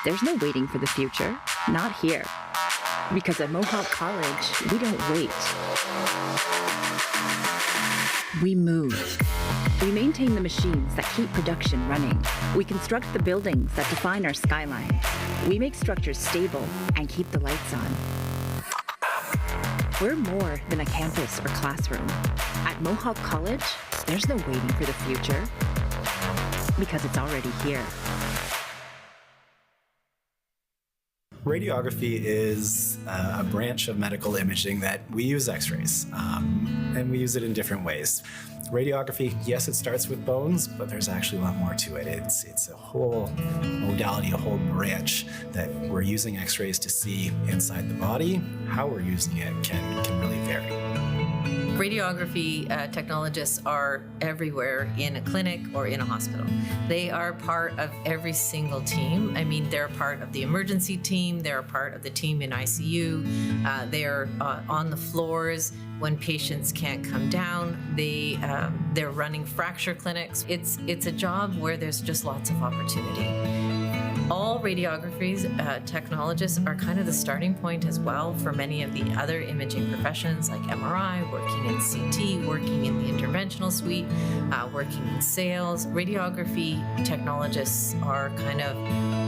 There's no waiting for the future, not here. Because at Mohawk College, we don't wait. We move. We maintain the machines that keep production running. We construct the buildings that define our skyline. We make structures stable and keep the lights on. We're more than a campus or classroom. At Mohawk College, there's no waiting for the future, because it's already here. Radiography is a branch of medical imaging that we use X-rays, and we use it in different ways. Radiography, yes, it starts with bones, but there's actually a lot more to it. It's a whole modality, a whole branch that we're using X-rays to see inside the body. How we're using it can really vary. Radiography technologists are everywhere in a clinic or in a hospital. They are part of every single team. I mean, they're part of the emergency team, they're part of the team in ICU, they're on the floors when patients can't come down. They're running fracture clinics. It's a job where there's just lots of opportunity. All radiography's technologists are kind of the starting point as well for many of the other imaging professions like MRI, working in CT, working in the interventional suite, working in sales. Radiography technologists are kind of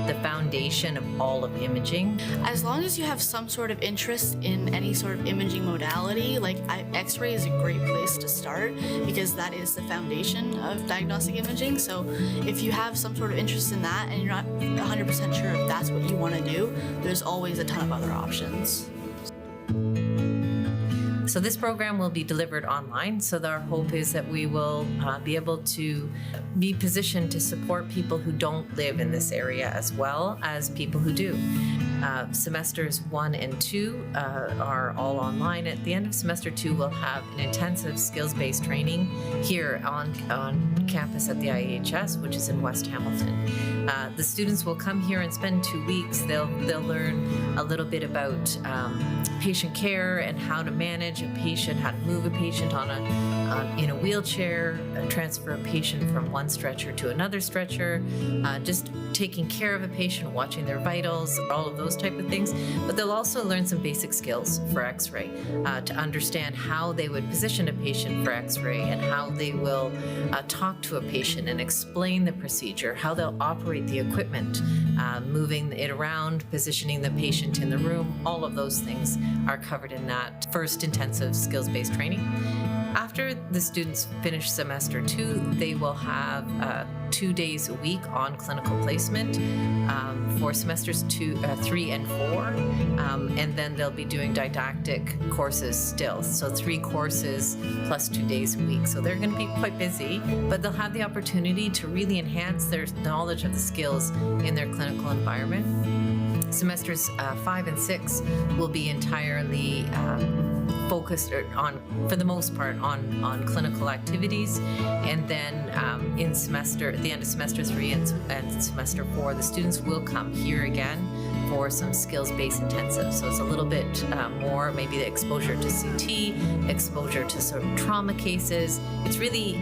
the foundation of all of imaging. As long as you have some sort of interest in any sort of imaging modality, like X-ray is a great place to start because that is the foundation of diagnostic imaging. So if you have some sort of interest in that and you're not 100% sure if that's what you want to do, there's always a ton of other options. So this program will be delivered online. So our hope is that we will be able to be positioned to support people who don't live in this area as well as people who do. Semesters 1 and 2 are all online. At the end of semester 2, we'll have an intensive skills-based training here on campus at the IHS, which is in West Hamilton. The students will come here and spend 2 weeks. They'll learn a little bit about patient care and how to manage a patient, how to move a patient in a wheelchair, transfer a patient from one stretcher to another stretcher, just taking care of a patient, watching their vitals, all of those type of things. But they'll also learn some basic skills for X-ray to understand how they would position a patient for X-ray and how they will talk to a patient and explain the procedure, how they'll operate the equipment, moving it around, positioning the patient in the room. All of those things are covered in that first intensive skills-based training. After the students finish semester 2, they will have 2 days a week on clinical placement for semesters 3 and 4, and then they'll be doing didactic courses still. So 3 courses plus 2 days a week. So they're going to be quite busy, but they'll have the opportunity to really enhance their knowledge of the skills in their clinical environment. Semesters 5 and 6 will be entirely focused on, for the most part, on clinical activities, and then at the end of semester 3 and semester 4, the students will come here again for some skills-based intensive. So it's a little bit more, maybe the exposure to CT, exposure to sort of trauma cases. It's really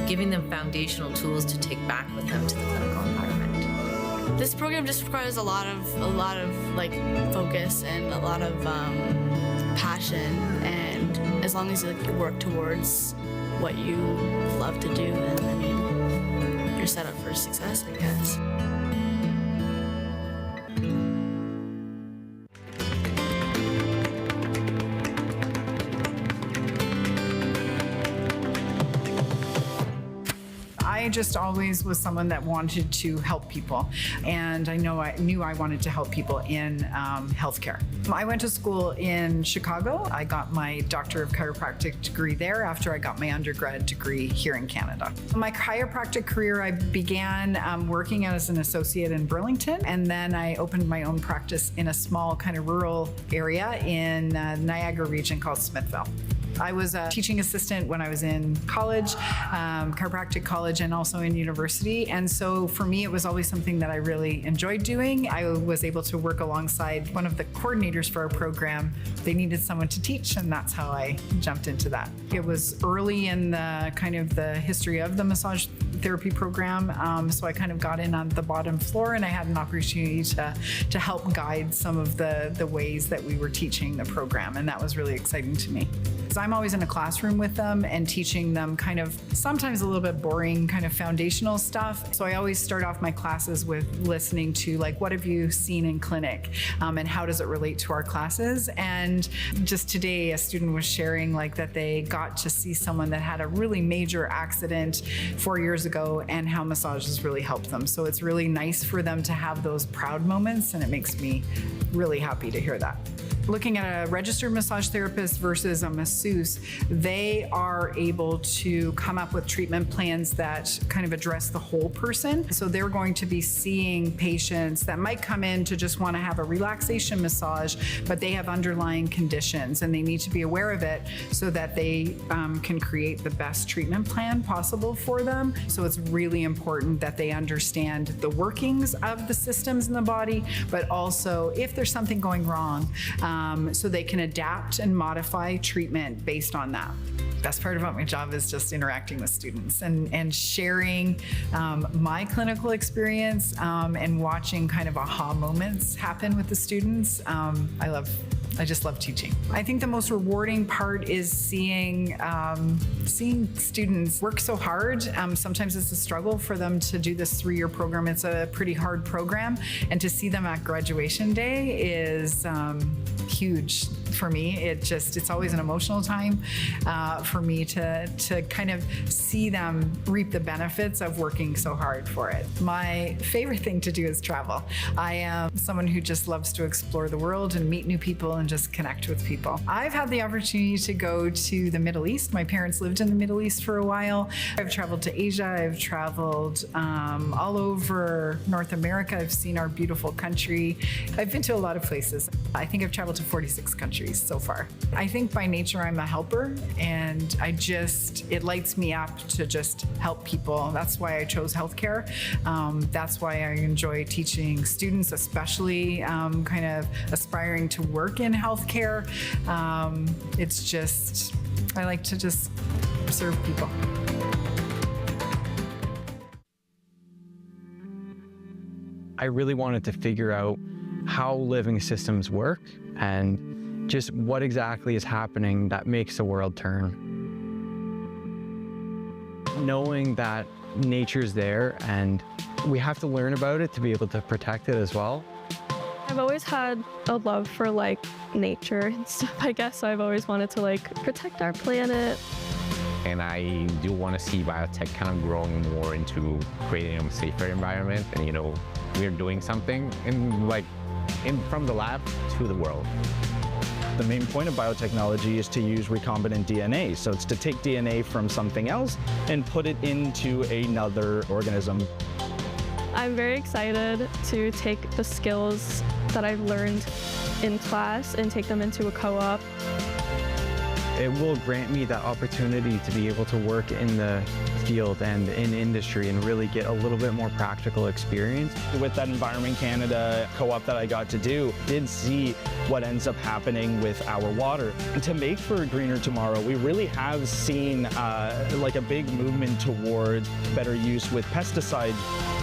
giving them foundational tools to take back with them to the clinical environment. This program just requires a lot of like focus and a lot of passion, and as long as you work towards what you love to do, then I mean, you're set up for success, I guess. I just always was someone that wanted to help people, and I knew I wanted to help people in healthcare. I went to school in Chicago. I got my Doctor of Chiropractic degree there after I got my undergrad degree here in Canada. My chiropractic career, I began working as an associate in Burlington, and then I opened my own practice in a small kind of rural area in Niagara region called Smithville. I was a teaching assistant when I was in college, chiropractic college, and also in university. And so for me, it was always something that I really enjoyed doing. I was able to work alongside one of the coordinators for our program. They needed someone to teach, and that's how I jumped into that. It was early in the kind of the history of the massage therapy program. So I kind of got in on the bottom floor, and I had an opportunity to help guide some of the ways that we were teaching the program. And that was really exciting to me. I'm always in a classroom with them and teaching them kind of sometimes a little bit boring kind of foundational stuff. So I always start off my classes with listening to like, what have you seen in clinic, and how does it relate to our classes? And just today, a student was sharing like that they got to see someone that had a really major accident 4 years ago and how massage has really helped them. So it's really nice for them to have those proud moments, and it makes me really happy to hear that. Looking at a registered massage therapist versus a masseuse, they are able to come up with treatment plans that kind of address the whole person. So they're going to be seeing patients that might come in to just want to have a relaxation massage, but they have underlying conditions and they need to be aware of it so that they can create the best treatment plan possible for them. So it's really important that they understand the workings of the systems in the body, but also if there's something going wrong, so they can adapt and modify treatment based on that. Best part about my job is just interacting with students and sharing my clinical experience and watching kind of aha moments happen with the students. I just love teaching. I think the most rewarding part is seeing students work so hard. Sometimes it's a struggle for them to do this 3-year program. It's a pretty hard program, and to see them at graduation day is huge for me. It's always an emotional time for me to kind of see them reap the benefits of working so hard for it. My favorite thing to do is travel. I am someone who just loves to explore the world and meet new people and just connect with people. I've had the opportunity to go to the Middle East. My parents lived in the Middle East for a while. I've traveled to Asia. I've traveled all over North America. I've seen our beautiful country. I've been to a lot of places. I think I've traveled to 46 countries so far. I think by nature I'm a helper, and it lights me up to just help people. That's why I chose healthcare. That's why I enjoy teaching students, especially kind of aspiring to work in healthcare. It's just, I like to just serve people. I really wanted to figure out how living systems work and just what exactly is happening that makes the world turn. Knowing that nature's there and we have to learn about it to be able to protect it as well. I've always had a love for like nature and stuff, I guess. So I've always wanted to like protect our planet. And I do want to see biotech kind of growing more into creating a safer environment. And, you know, we're doing something from the lab to the world. The main point of biotechnology is to use recombinant DNA. So it's to take DNA from something else and put it into another organism. I'm very excited to take the skills that I've learned in class and take them into a co-op. It will grant me that opportunity to be able to work in the field and in industry and really get a little bit more practical experience. With that Environment Canada co-op that I got to do, did see what ends up happening with our water. And to make for a greener tomorrow, we really have seen like a big movement towards better use with pesticides.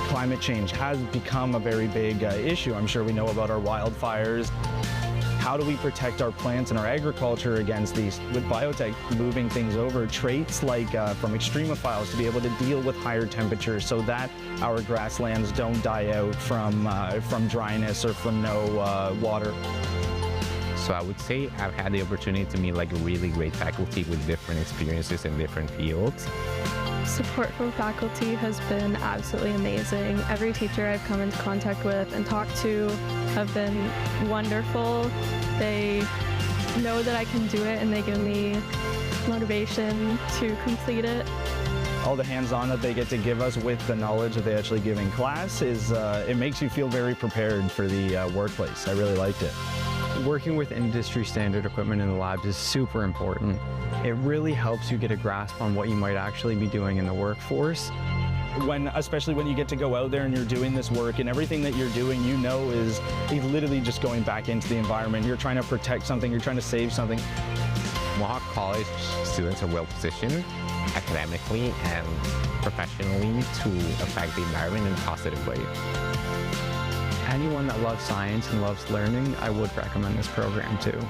Climate change has become a very big issue. I'm sure we know about our wildfires. How do we protect our plants and our agriculture against these? With biotech moving things over, traits like from extremophiles to be able to deal with higher temperatures so that our grasslands don't die out from dryness or from no water. So I would say I've had the opportunity to meet like really great faculty with different experiences in different fields. Support from faculty has been absolutely amazing. Every teacher I've come into contact with and talked to have been wonderful. They know that I can do it and they give me motivation to complete it. All the hands-on that they get to give us with the knowledge that they actually give in class is, it makes you feel very prepared for the workplace. I really liked it. Working with industry standard equipment in the labs is super important. It really helps you get a grasp on what you might actually be doing in the workforce. Especially when you get to go out there and you're doing this work and everything that you're doing, you know, is literally just going back into the environment. You're trying to protect something, you're trying to save something. Mohawk College students are well positioned academically and professionally to affect the environment in a positive way. Anyone that loves science and loves learning, I would recommend this program too.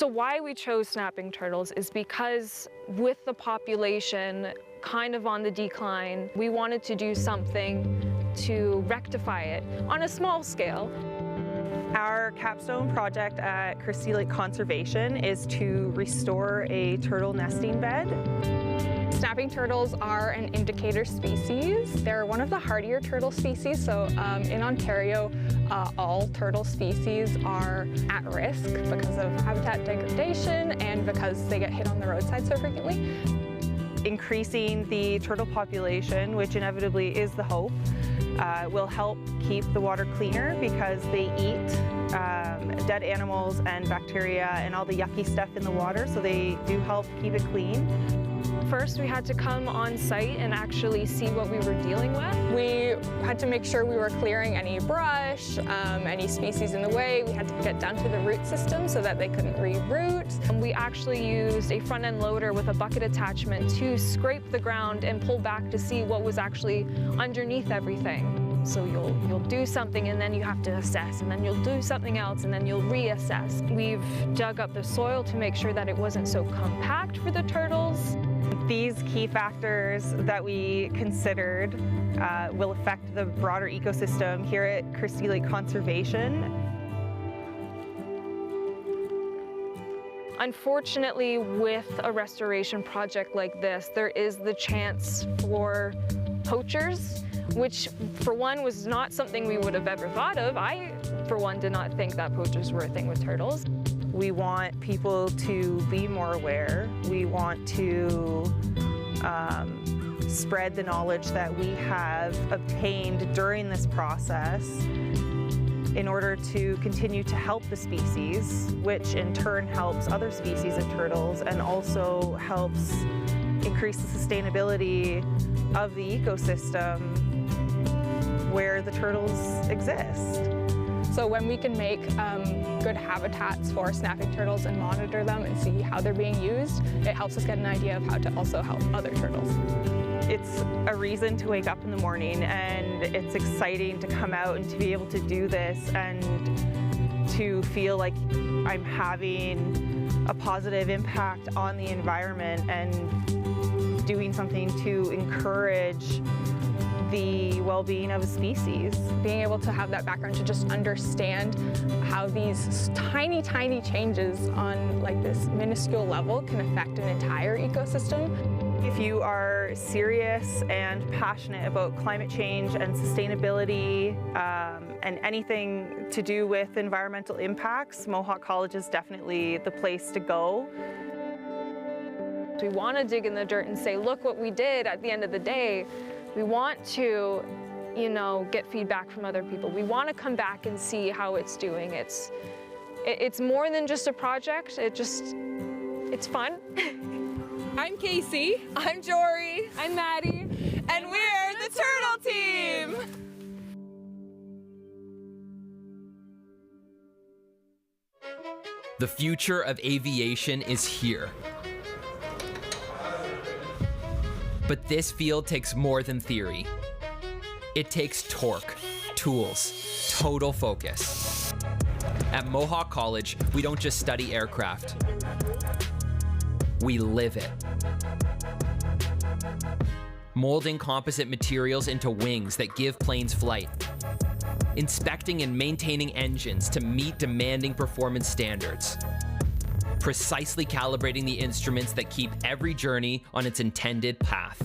So why we chose snapping turtles is because with the population kind of on the decline, we wanted to do something to rectify it on a small scale. Our capstone project at Christie Lake Conservation is to restore a turtle nesting bed. Snapping turtles are an indicator species. They're one of the hardier turtle species, so in Ontario, all turtle species are at risk because of habitat degradation and because they get hit on the roadside so frequently. Increasing the turtle population, which inevitably is the hope, will help keep the water cleaner because they eat dead animals and bacteria and all the yucky stuff in the water, so they do help keep it clean. First, we had to come on site and actually see what we were dealing with. We had to make sure we were clearing any brush, any species in the way. We had to get down to the root system so that they couldn't reroot. And we actually used a front-end loader with a bucket attachment to scrape the ground and pull back to see what was actually underneath everything. So you'll do something and then you have to assess, and then you'll do something else and then you'll reassess. We've dug up the soil to make sure that it wasn't so compact for the turtles. These key factors that we considered will affect the broader ecosystem here at Christie Lake Conservation. Unfortunately, with a restoration project like this, there is the chance for poachers, which for one was not something we would have ever thought of. I, for one, did not think that poachers were a thing with turtles. We want people to be more aware. We want to spread the knowledge that we have obtained during this process in order to continue to help the species, which in turn helps other species of turtles and also helps increase the sustainability of the ecosystem where the turtles exist. So when we can make good habitats for snapping turtles and monitor them and see how they're being used, it helps us get an idea of how to also help other turtles. It's a reason to wake up in the morning, and it's exciting to come out and to be able to do this and to feel like I'm having a positive impact on the environment and doing something to encourage the well-being of a species. Being able to have that background to just understand how these tiny, tiny changes on like this minuscule level can affect an entire ecosystem. If you are serious and passionate about climate change and sustainability and anything to do with environmental impacts, Mohawk College is definitely the place to go. We want to dig in the dirt and say, look what we did at the end of the day. We want to, get feedback from other people. We want to come back and see how it's doing. It's more than just a project. It's fun. I'm Casey. I'm Jory. I'm Maddie. And we're the Turtle Team! The future of aviation is here. But this field takes more than theory. It takes torque, tools, total focus. At Mohawk College, we don't just study aircraft. We live it. Molding composite materials into wings that give planes flight. Inspecting and maintaining engines to meet demanding performance standards. Precisely calibrating the instruments that keep every journey on its intended path.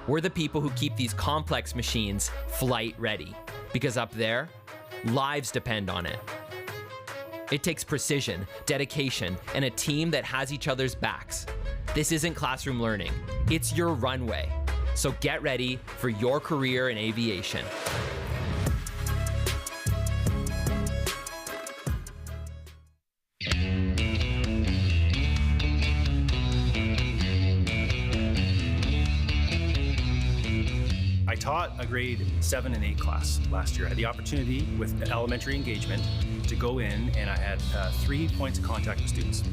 We're the people who keep these complex machines flight ready, because up there, lives depend on it. It takes precision, dedication, and a team that has each other's backs. This isn't classroom learning, it's your runway. So get ready for your career in aviation. I taught a grade 7 and 8 class last year. I had the opportunity with elementary engagement to go in, and I had 3 points of contact with students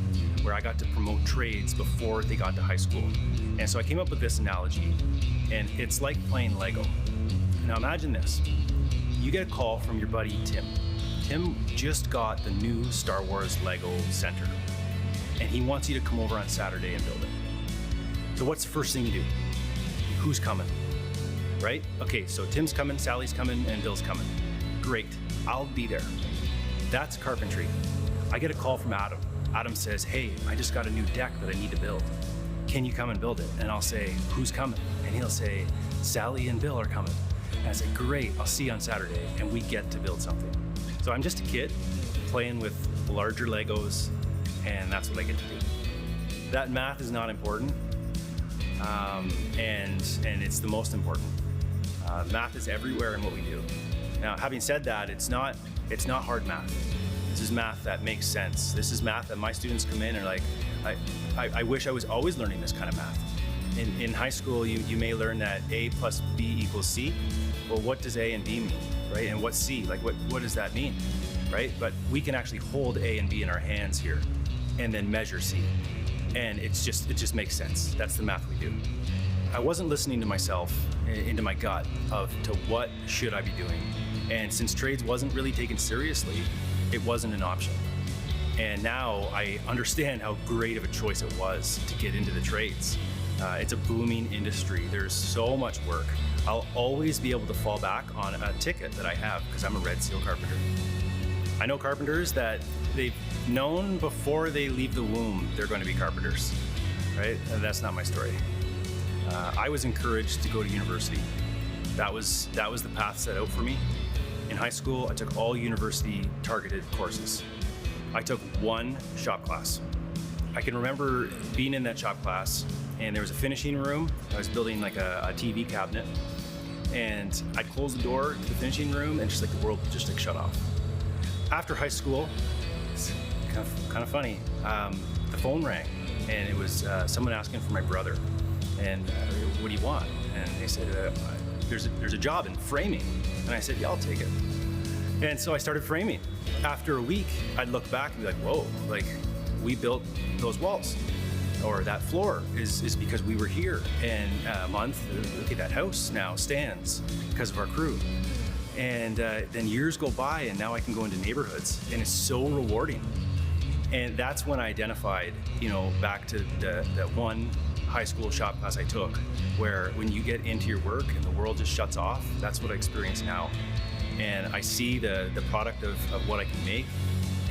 where I got to promote trades before they got to high school. And so I came up with this analogy, and it's like playing Lego. Now imagine this. You get a call from your buddy Tim. Tim just got the new Star Wars Lego Center. and he wants you to come over on Saturday and build it. So what's the first thing you do? Who's coming, right? Okay, so Tim's coming, Sally's coming, and Bill's coming. Great, I'll be there. That's carpentry. I get a call from Adam. Adam says, hey, I just got a new deck that I need to build. Can you come and build it? And I'll say, who's coming? And he'll say, Sally and Bill are coming. And I say, great, I'll see you on Saturday. And we get to build something. So I'm just a kid playing with larger Legos, and that's what I get to do. That math is not important, and it's the most important. Math is everywhere in what we do. Now, having said that, it's not hard math. This is math that makes sense. This is math that my students come in and are like, I wish I was always learning this kind of math. In high school, you may learn that A plus B equals C. Well, what does A and B mean, right? And what's C? Like, what does that mean, right? But we can actually hold A and B in our hands here and then measure C. And it just makes sense. That's the math we do. I wasn't listening to myself, into my gut to what should I be doing. And since trades wasn't really taken seriously, it wasn't an option. And now I understand how great of a choice it was to get into the trades. It's a booming industry. There's so much work. I'll always be able to fall back on a ticket that I have because I'm a Red Seal carpenter. I know carpenters that they've known before they leave the womb they're going to be carpenters, right? And that's not my story. I was encouraged to go to university. That was the path set out for me. In high school, I took all university targeted courses. I took one shop class. I can remember being in that shop class, and there was a finishing room. I was building like a TV cabinet, and I'd close the door to the finishing room, and just like the world just like shut off. After high school, it's kind of funny. The phone rang, and it was someone asking for my brother. And what do you want? And they said, there's a job in framing. And I said, yeah, I'll take it. And so I started framing. After a week, I'd look back and be like, whoa, like we built those walls. Or that floor is because we were here. And a month, look at that house now stands because of our crew. And then years go by, and now I can go into neighborhoods, and it's so rewarding. And that's when I identified, back to that one high school shop class I took, where when you get into your work and the world just shuts off, that's what I experience now. And I see the product of what I can make,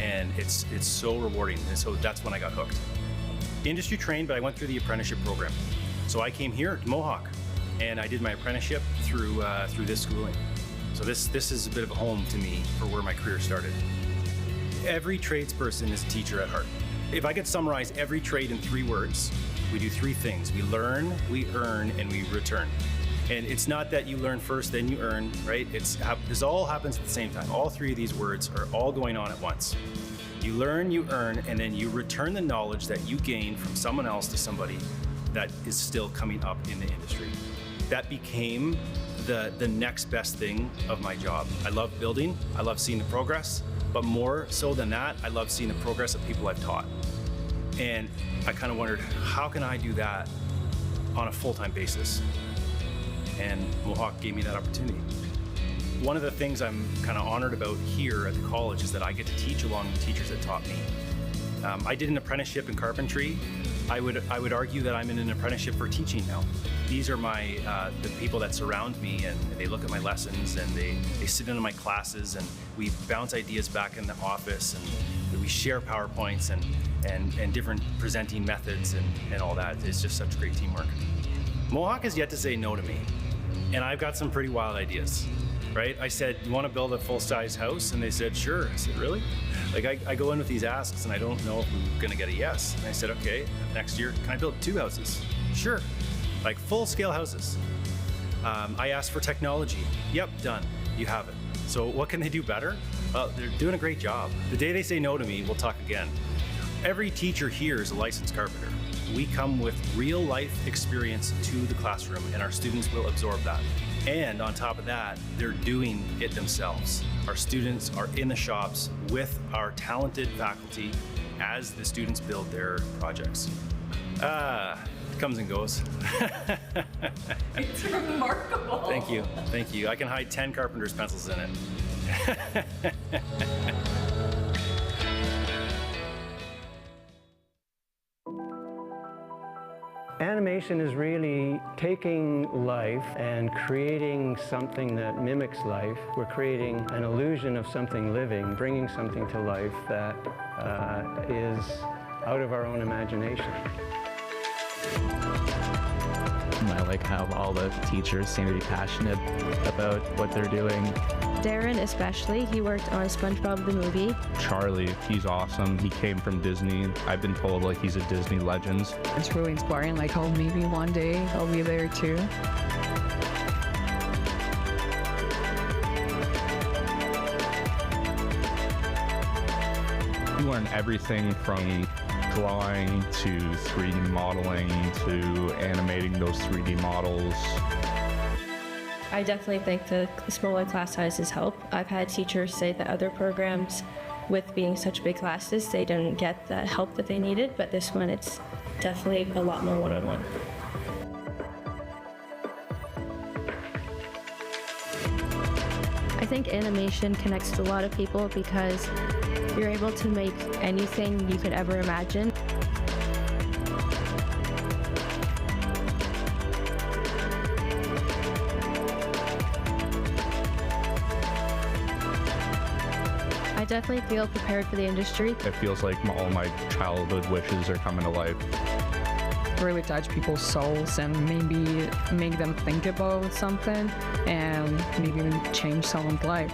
and it's so rewarding. And so that's when I got hooked. Industry trained, but I went through the apprenticeship program. So I came here to Mohawk, and I did my apprenticeship through this schooling. So this is a bit of a home to me for where my career started. Every tradesperson is a teacher at heart. If I could summarize every trade in 3 words, we do 3 things. We learn, we earn, and we return. And it's not that you learn first, then you earn, right? This all happens at the same time. All 3 of these words are all going on at once. You learn, you earn, and then you return the knowledge that you gain from someone else to somebody that is still coming up in the industry. That became the next best thing of my job. I love building, I love seeing the progress, but more so than that, I love seeing the progress of people I've taught. And I kind of wondered, how can I do that on a full-time basis? And Mohawk gave me that opportunity. One of the things I'm kind of honored about here at the college is that I get to teach along the teachers that taught me. I did an apprenticeship in carpentry. I would argue that I'm in an apprenticeship for teaching now. These are the people that surround me, and they look at my lessons, and they sit into my classes, and we bounce ideas back in the office, and we share PowerPoints and different presenting methods and all that. It's just such great teamwork. Mohawk has yet to say no to me, and I've got some pretty wild ideas. Right? I said, you want to build a full-size house? And they said, sure. I said, really? Like, I go in with these asks, and I don't know if I'm going to get a yes. And I said, okay, next year, can I build 2 houses? Sure. Like, full-scale houses. I asked for technology. Yep, done. You have it. So what can they do better? Well, they're doing a great job. The day they say no to me, we'll talk again. Every teacher here is a licensed carpenter. We come with real-life experience to the classroom, and our students will absorb that. And on top of that, they're doing it themselves. Our students are in the shops with our talented faculty as the students build their projects. It comes and goes. It's remarkable. Thank you, thank you. I can hide 10 carpenter's pencils in it. animation is really taking life and creating something that mimics life. We're creating an illusion of something living, bringing something to life that is out of our own imagination. I like how all the teachers seem to be passionate about what they're doing. Darren especially, he worked on SpongeBob the movie. Charlie, he's awesome. He came from Disney. I've been told like he's a Disney legend. It's really inspiring, like how maybe one day I'll be there too. You learn everything from drawing to 3D modeling to animating those 3D models. I definitely think the smaller class sizes help. I've had teachers say that other programs, with being such big classes, they didn't get the help that they needed, but this one, it's definitely a lot more one-on-one. I think animation connects to a lot of people because you're able to make anything you could ever imagine. I definitely feel prepared for the industry. It feels like all my childhood wishes are coming to life. Really touch people's souls and maybe make them think about something and maybe change someone's life.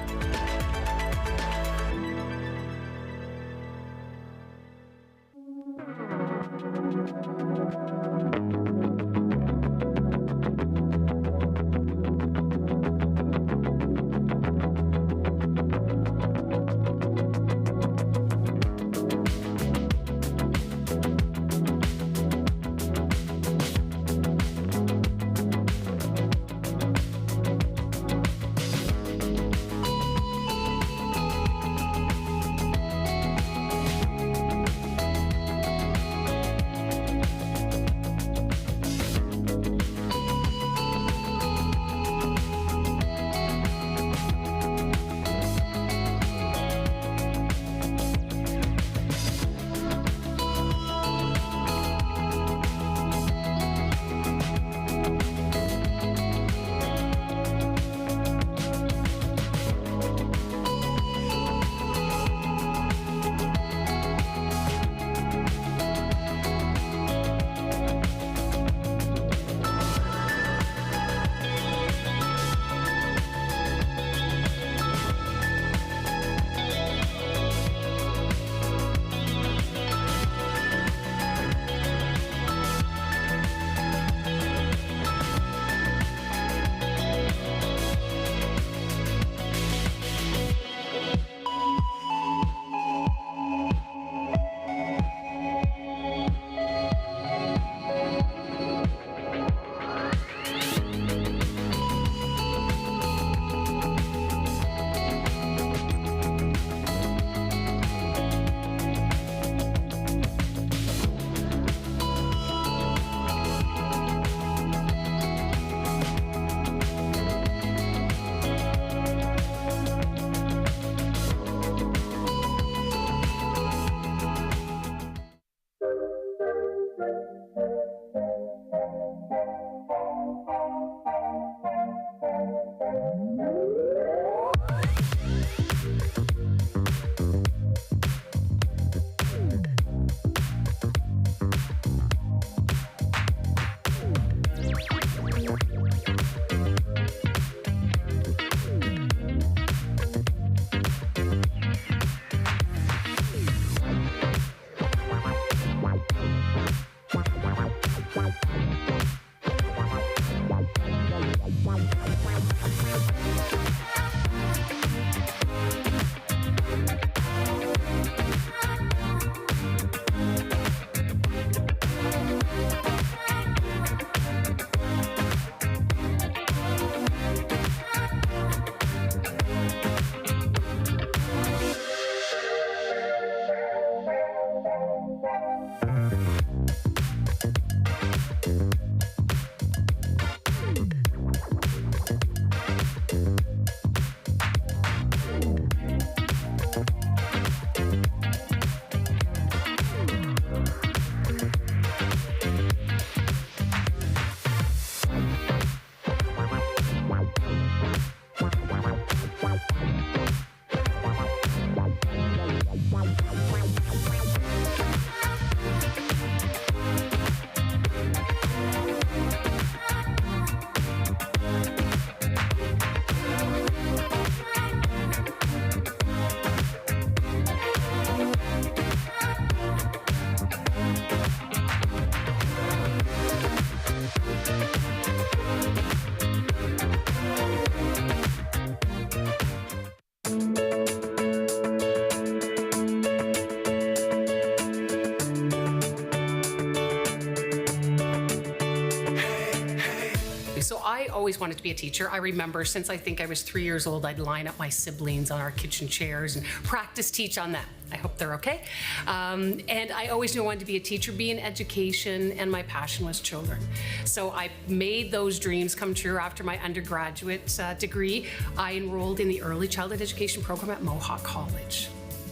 I always wanted to be a teacher. I remember since I think I was 3 years old, I'd line up my siblings on our kitchen chairs and practice teach on them. I hope they're okay. And I always knew I wanted to be a teacher, be in education, and my passion was children. So I made those dreams come true. After my undergraduate degree, I enrolled in the early childhood education program at Mohawk College.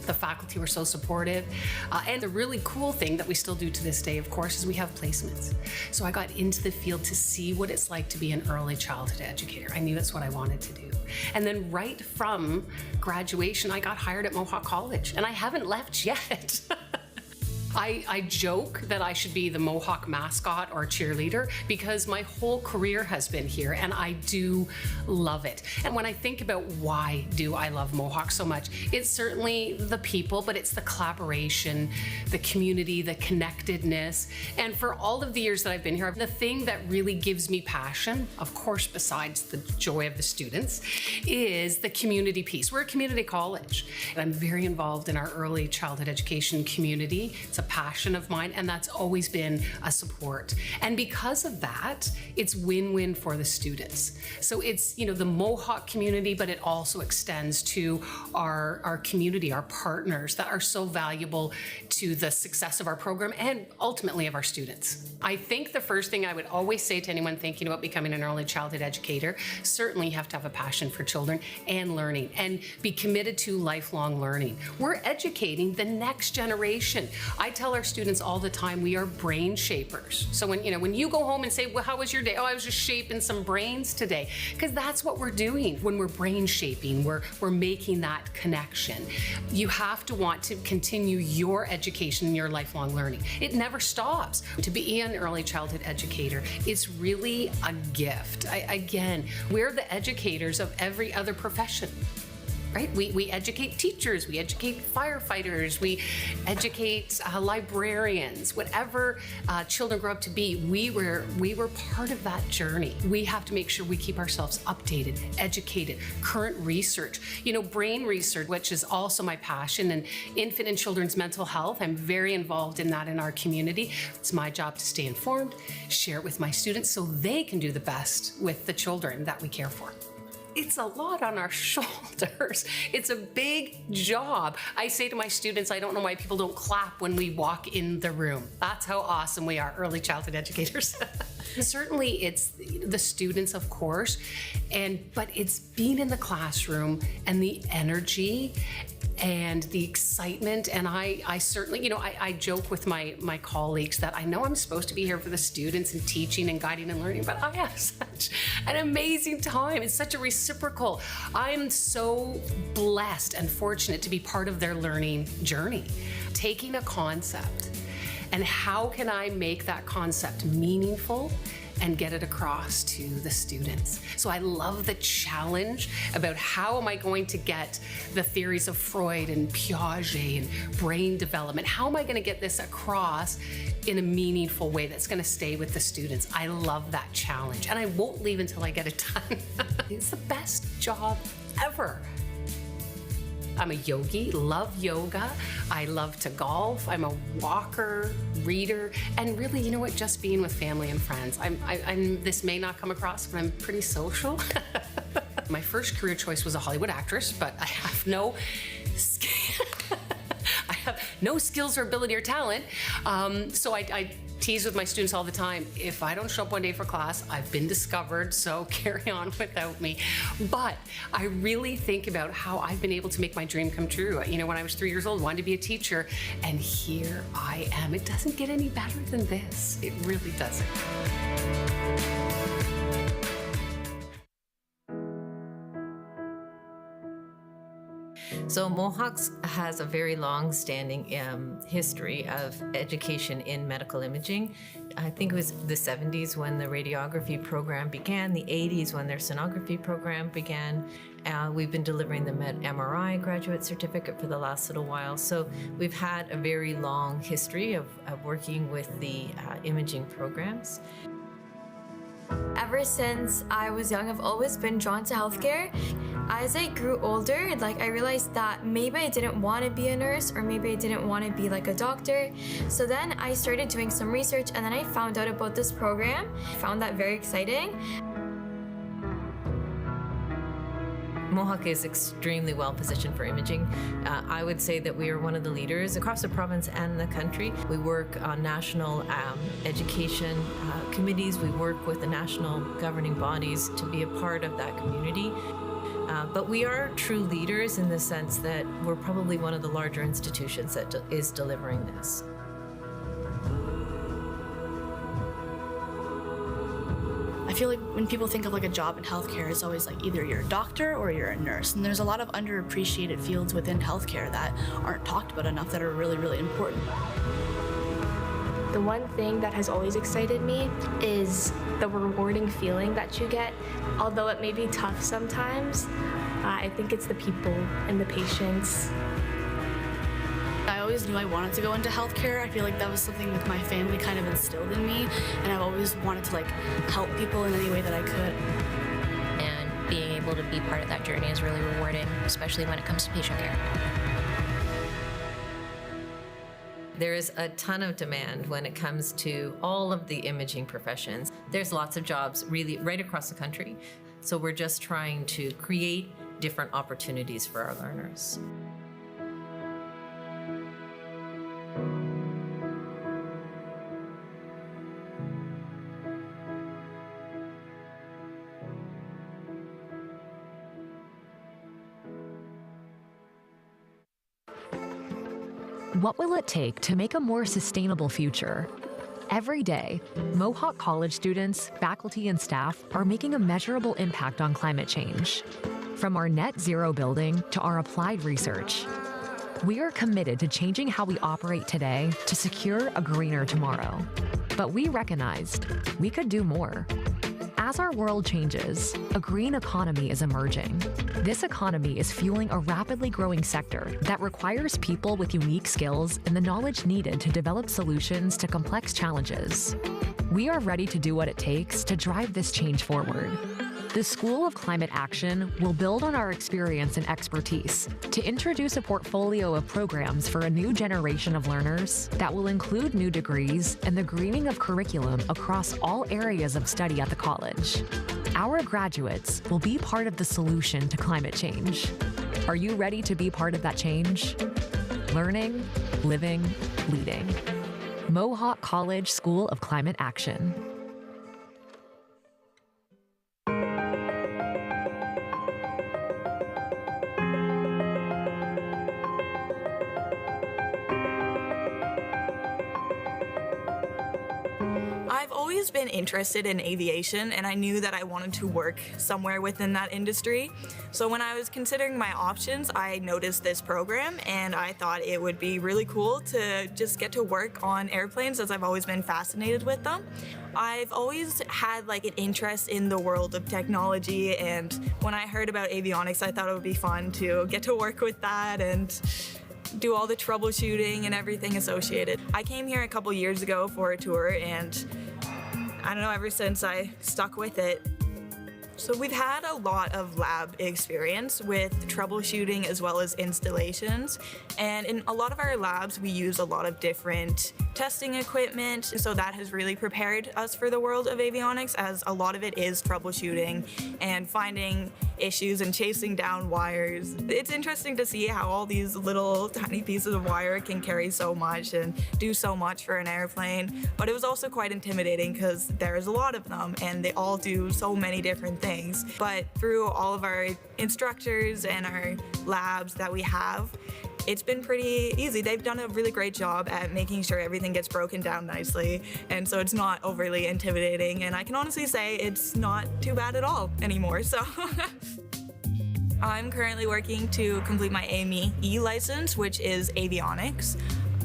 The faculty were so supportive. And the really cool thing that we still do to this day, of course, is we have placements. So I got into the field to see what it's like to be an early childhood educator. I knew that's what I wanted to do. And then right from graduation, I got hired at Mohawk College, and I haven't left yet. I joke that I should be the Mohawk mascot or cheerleader because my whole career has been here and I do love it. And when I think about why do I love Mohawk so much, it's certainly the people, but it's the collaboration, the community, the connectedness. And for all of the years that I've been here, the thing that really gives me passion, of course, besides the joy of the students, is the community piece. We're a community college, and I'm very involved in our early childhood education community. It's a passion of mine, and that's always been a support. And because of that, it's win-win for the students. So it's, the Mohawk community, but it also extends to our community, our partners that are so valuable to the success of our program and ultimately of our students. I think the first thing I would always say to anyone thinking about becoming an early childhood educator, certainly you have to have a passion for children and learning and be committed to lifelong learning. We're educating the next generation. I tell our students all the time, we are brain shapers. So when you go home and say, well, how was your day? Oh, I was just shaping some brains today. Because that's what we're doing. When we're brain shaping, we're making that connection. You have to want to continue your education and your lifelong learning. It never stops. To be an early childhood educator, it's really a gift. Again, we're the educators of every other profession. Right? We educate teachers, we educate firefighters, we educate librarians, whatever children grow up to be, we were part of that journey. We have to make sure we keep ourselves updated, educated, current research, brain research, which is also my passion, and infant and children's mental health. I'm very involved in that in our community. It's my job to stay informed, share it with my students so they can do the best with the children that we care for. It's a lot on our shoulders. It's a big job. I say to my students, I don't know why people don't clap when we walk in the room. That's how awesome we are, early childhood educators. Certainly it's the students, of course, but it's being in the classroom and the energy and the excitement. And I certainly, I joke with my colleagues that I know I'm supposed to be here for the students and teaching and guiding and learning, but I have such an amazing time. It's such a reciprocal. I'm so blessed and fortunate to be part of their learning journey. Taking a concept and how can I make that concept meaningful and get it across to the students. So I love the challenge about how am I going to get the theories of Freud and Piaget and brain development, how am I gonna get this across in a meaningful way that's gonna stay with the students? I love that challenge, and I won't leave until I get it done. It's the best job ever. I'm a yogi, love yoga. I love to golf. I'm a walker, reader, and really, just being with family and friends. This may not come across, but I'm pretty social. My first career choice was a Hollywood actress, but I have no skills or ability or talent. So I tease with my students all the time, if I don't show up one day for class, I've been discovered, so carry on without me. But I really think about how I've been able to make my dream come true. When I was 3 years old, I wanted to be a teacher, and here I am. It doesn't get any better than this. It really doesn't. So Mohawk has a very long-standing history of education in medical imaging. I think it was the 70s when the radiography program began, the 80s when their sonography program began. We've been delivering the MRI graduate certificate for the last little while. So we've had a very long history of working with the imaging programs. Ever since I was young, I've always been drawn to healthcare. As I grew older, I realized that maybe I didn't want to be a nurse, or maybe I didn't want to be a doctor. So then I started doing some research, and then I found out about this program. I found that very exciting. Mohawk is extremely well positioned for imaging. I would say that we are one of the leaders across the province and the country. We work on national education committees. We work with the national governing bodies to be a part of that community. But we are true leaders in the sense that we're probably one of the larger institutions that is delivering this. I feel like when people think of like a job in healthcare, it's always like either you're a doctor or you're a nurse. And there's a lot of underappreciated fields within healthcare that aren't talked about enough that are really, really important. The one thing that has always excited me is the rewarding feeling that you get. Although it may be tough sometimes, I think it's the people and the patients. I always knew I wanted to go into healthcare. I feel like that was something that my family kind of instilled in me, and I've always wanted to like help people in any way that I could. And being able to be part of that journey is really rewarding, especially when it comes to patient care. There is a ton of demand when it comes to all of the imaging professions. There's lots of jobs really right across the country. So we're just trying to create different opportunities for our learners. What will it take to make a more sustainable future? Every day, Mohawk College students, faculty, and staff are making a measurable impact on climate change. From our net zero building to our applied research, we are committed to changing how we operate today to secure a greener tomorrow. But we recognized we could do more. As our world changes, a green economy is emerging. This economy is fueling a rapidly growing sector that requires people with unique skills and the knowledge needed to develop solutions to complex challenges. We are ready to do what it takes to drive this change forward. The School of Climate Action will build on our experience and expertise to introduce a portfolio of programs for a new generation of learners that will include new degrees and the greening of curriculum across all areas of study at the college. Our graduates will be part of the solution to climate change. Are you ready to be part of that change? Learning, living, leading. Mohawk College School of Climate Action. I've always been interested in aviation, and I knew that I wanted to work somewhere within that industry. So when I was considering my options, I noticed this program, and I thought it would be really cool to just get to work on airplanes, as I've always been fascinated with them. I've always had like an interest in the world of technology, and when I heard about avionics, I thought it would be fun to get to work with that and do all the troubleshooting and everything associated. I came here a couple years ago for a tour, and I don't know, ever since I stuck with it. So we've had a lot of lab experience with troubleshooting as well as installations. And in a lot of our labs, we use a lot of different testing equipment. So that has really prepared us for the world of avionics, as a lot of it is troubleshooting and finding issues and chasing down wires. It's interesting to see how all these little tiny pieces of wire can carry so much and do so much for an airplane. But it was also quite intimidating because there's a lot of them and they all do so many different things. But through all of our instructors and our labs that we have, it's been pretty easy. They've done a really great job at making sure everything gets broken down nicely, and so it's not overly intimidating, and I can honestly say it's not too bad at all anymore, so. I'm currently working to complete my AME license, which is Avionics.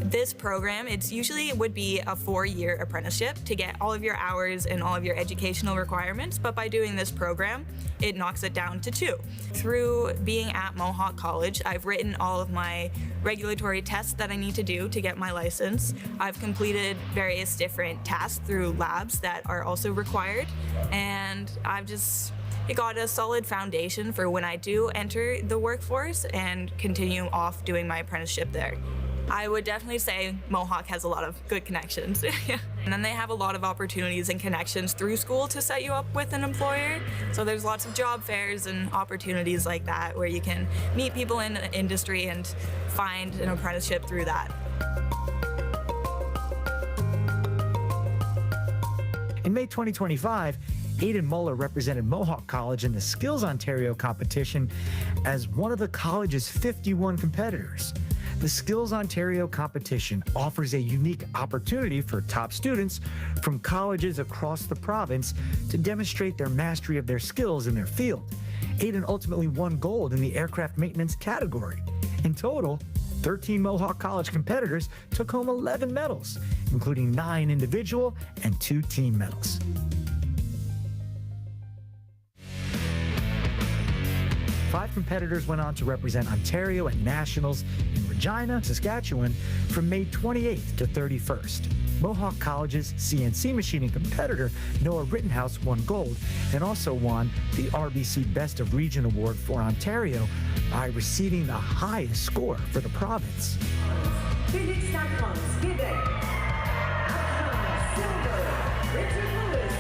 This program, it would be a 4-year apprenticeship to get all of your hours and all of your educational requirements, but by doing this program, it knocks it down to 2. Through being at Mohawk College, I've written all of my regulatory tests that I need to do to get my license. I've completed various different tasks through labs that are also required, and it got a solid foundation for when I do enter the workforce and continue off doing my apprenticeship there. I would definitely say Mohawk has a lot of good connections. And then they have a lot of opportunities and connections through school to set you up with an employer. So there's lots of job fairs and opportunities like that where you can meet people in the industry and find an apprenticeship through that. In May 2025, Aidan Muller represented Mohawk College in the Skills Ontario competition as one of the college's 51 competitors. The Skills Ontario competition offers a unique opportunity for top students from colleges across the province to demonstrate their mastery of their skills in their field. Aidan ultimately won gold in the aircraft maintenance category. In total, 13 Mohawk College competitors took home 11 medals, including 9 individual and 2 team medals. Five competitors went on to represent Ontario at Nationals in Regina, Saskatchewan from May 28th to 31st. Mohawk College's CNC machining competitor, Noah Rittenhouse, won gold and also won the RBC Best of Region Award for Ontario by receiving the highest score for the province. Phoenix Cyclones, Quebec. Outcome, silver. Richard Lewis,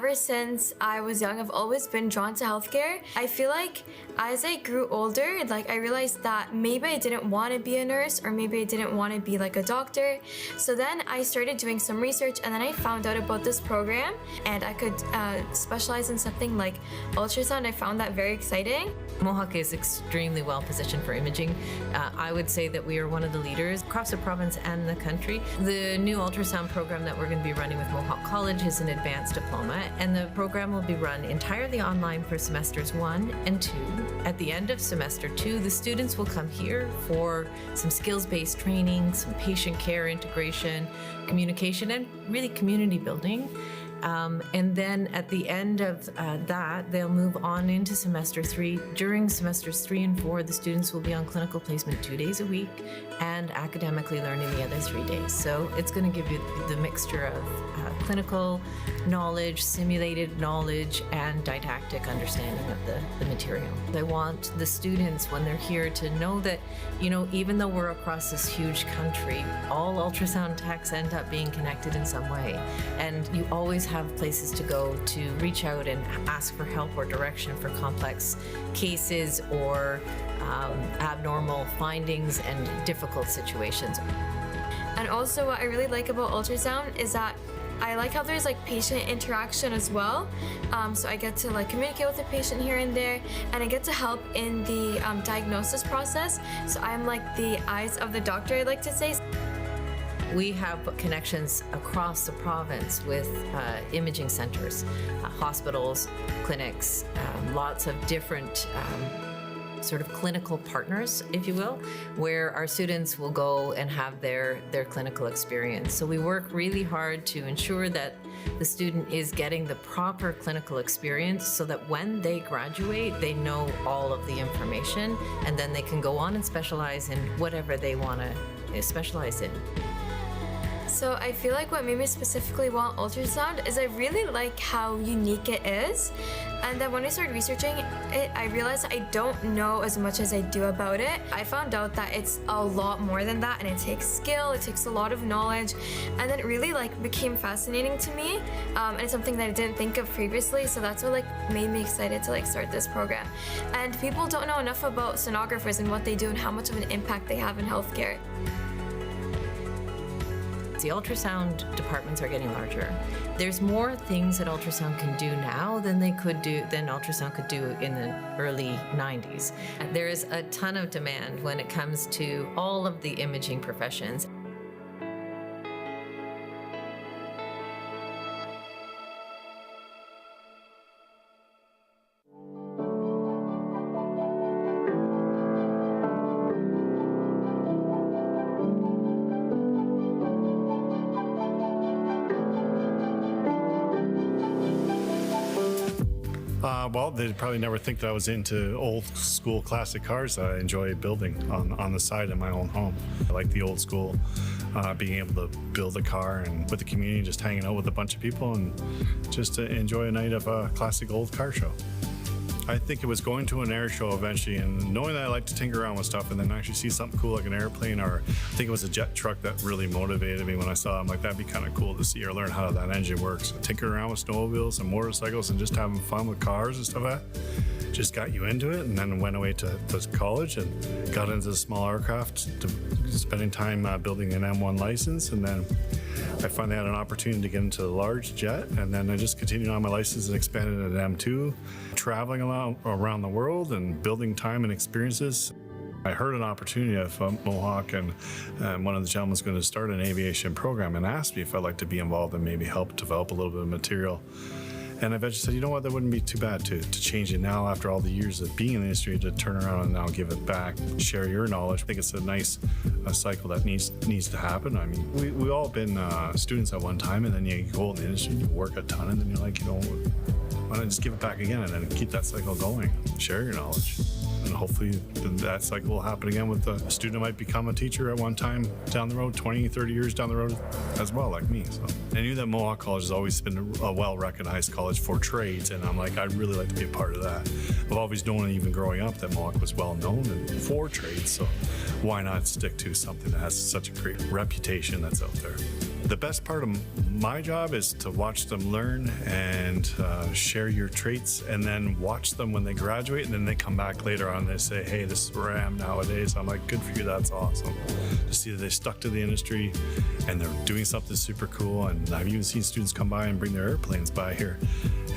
Ever since I was young, I've always been drawn to healthcare. I feel like as I grew older, I realized that maybe I didn't want to be a nurse or maybe I didn't want to be a doctor. So then I started doing some research and then I found out about this program and I could specialize in something like ultrasound. I found that very exciting. Mohawk is extremely well positioned for imaging. I would say that we are one of the leaders across the province and the country. The new ultrasound program that we're going to be running with Mohawk College is an advanced diploma, and the program will be run entirely online for semesters 1 and 2. At the end of semester 2, the students will come here for some skills-based training, some patient care integration, communication, and really community building. And then at the end of that, they'll move on into semester 3. During semesters 3 and 4, the students will be on clinical placement 2 days a week and academically learning the other 3 days. So it's going to give you the mixture of clinical knowledge, simulated knowledge, and didactic understanding of the material. I want the students, when they're here, to know that, even though we're across this huge country, all ultrasound techs end up being connected in some way. And you always have places to go to reach out and ask for help or direction for complex cases or abnormal findings and difficult situations. And also what I really like about ultrasound is that I like how there's patient interaction as well. So I get to communicate with the patient here and there, and I get to help in the diagnosis process. So I'm the eyes of the doctor, I like to say. We have connections across the province with imaging centers, hospitals, clinics, lots of different sort of clinical partners, if you will, where our students will go and have their clinical experience. So we work really hard to ensure that the student is getting the proper clinical experience so that when they graduate, they know all of the information, and then they can go on and specialize in whatever they want to specialize in. So I feel like what made me specifically want ultrasound is I really like how unique it is. And then when I started researching it, I realized I don't know as much as I do about it. I found out that it's a lot more than that, and it takes skill, it takes a lot of knowledge, and then it really became fascinating to me. And it's something that I didn't think of previously, so that's what made me excited to start this program. And people don't know enough about sonographers and what they do and how much of an impact they have in healthcare. The ultrasound departments are getting larger. There's more things that ultrasound can do now than ultrasound could do in the early 90s. There is a ton of demand when it comes to all of the imaging professions. Well, they'd probably never think that I was into old school classic cars that I enjoy building on the side of my own home. I like the old school, being able to build a car and with the community, just hanging out with a bunch of people and just to enjoy a night of a classic old car show. I think it was going to an air show eventually and knowing that I like to tinker around with stuff and then actually see something cool like an airplane, or I think it was a jet truck that really motivated me when I saw it. I'm like, that'd be kind of cool to see or learn how that engine works. Tinkering around with snowmobiles and motorcycles and just having fun with cars and stuff like that just got you into it, and then went away to college and got into the small aircraft, spending time building an M1 license, and then I finally had an opportunity to get into the large jet, and then I just continued on my license and expanded at M2, traveling around the world and building time and experiences. I heard an opportunity of Mohawk, and one of the gentlemen was going to start an aviation program and asked me if I'd like to be involved and maybe help develop a little bit of material. And I eventually said, you know what, that wouldn't be too bad to change it now after all the years of being in the industry, to turn around and now give it back, share your knowledge. I think it's a nice cycle that needs to happen. I mean, we've all been students at one time, and then you go in the industry, you work a ton, and then you're like, why not just give it back again and then keep that cycle going, share your knowledge. And hopefully that cycle will happen again with a student who might become a teacher at one time down the road, 20, 30 years down the road as well, like me. So I knew that Mohawk College has always been a well-recognized college for trades, and I'm like, I'd really like to be a part of that. I've always known, even growing up, that Mohawk was well-known for trades, so why not stick to something that has such a great reputation that's out there? The best part of my job is to watch them learn and share your traits, and then watch them when they graduate, and then they come back later on and they say, hey, this is where I am nowadays. I'm like, good for you, that's awesome. To see that they stuck to the industry and they're doing something super cool. And I've even seen students come by and bring their airplanes by here.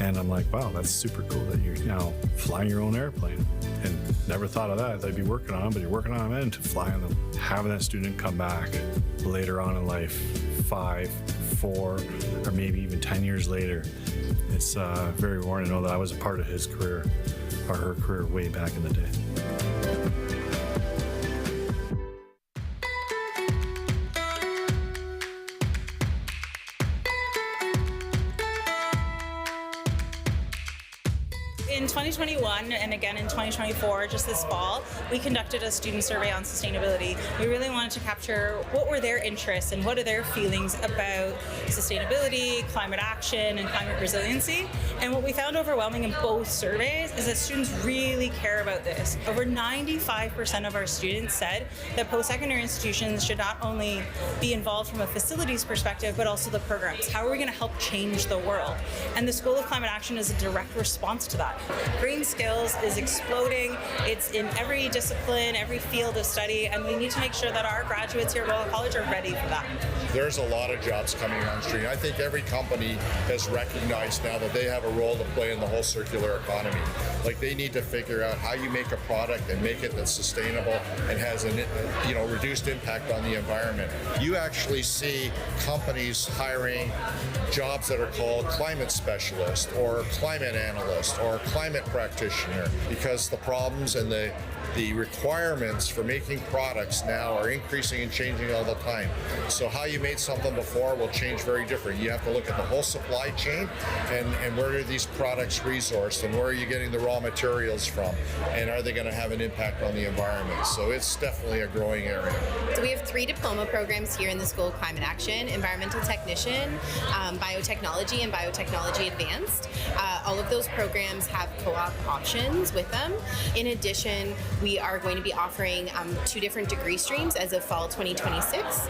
And I'm like, wow, that's super cool that you're now flying your own airplane. And never thought of that. They'd be working on them, but you're working on them and to fly on them. Having that student come back later on in life, 5, 4, or maybe even 10 years later, it's very rewarding to know that I was a part of his career or her career way back in the day. In 2021 and again in 2024, just this fall, we conducted a student survey on sustainability. We really wanted to capture what were their interests and what are their feelings about sustainability, climate action, and climate resiliency. And what we found overwhelming in both surveys is that students really care about this. Over 95% of our students said that post-secondary institutions should not only be involved from a facilities perspective, but also the programs. How are we going to help change the world? And the School of Climate Action is a direct response to that. Green skills is exploding. It's in every discipline, every field of study, and we need to make sure that our graduates here at Mohawk College are ready for that. There's a lot of jobs coming on stream. I think every company has recognized now that they have a role to play in the whole circular economy. Like, they need to figure out how you make a product and make it that's sustainable and has a reduced impact on the environment. You actually see companies hiring jobs that are called climate specialist or climate analyst or climate practitioner, because the problems and the requirements for making products now are increasing and changing all the time. So how you made something before will change very different. You have to look at the whole supply chain and where are these products resourced and where are you getting the raw materials from, and are they going to have an impact on the environment? So it's definitely a growing area. So we have 3 diploma programs here in the School of Climate Action: Environmental Technician, Biotechnology, and Biotechnology Advanced. All of those programs have co-op options with them. In addition, we are going to be offering 2 different degree streams as of fall 2026,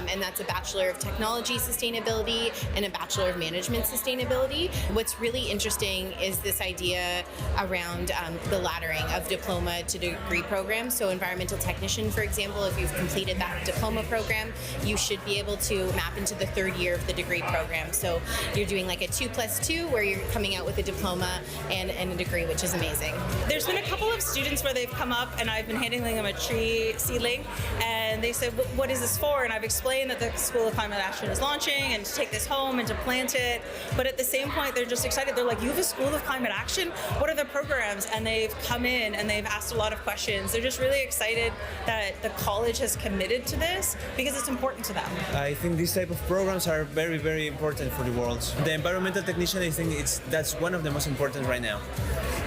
and that's a Bachelor of Technology Sustainability and a Bachelor of Management Sustainability. What's really interesting is this idea around the laddering of diploma to degree programs. So environmental technician, for example, if you've completed that diploma program, you should be able to map into the 3rd year of the degree program. So you're doing like a 2+2 where you're coming out with a diploma and a degree, which is amazing. There's been a couple of students where they've come up and I've been handing them a tree seedling, and they said, what is this for? And I've explained that the School of Climate Action is launching and to take this home and to plant it. But at the same point, they're just excited. They're like, you have a School of Climate Action? What are the programs? And they've come in and they've asked a lot of questions. They're just really excited that the college has committed to this because it's important to them. I think these type of programs are very, very important for the world. The environmental technician, I think that's one of the most important right now,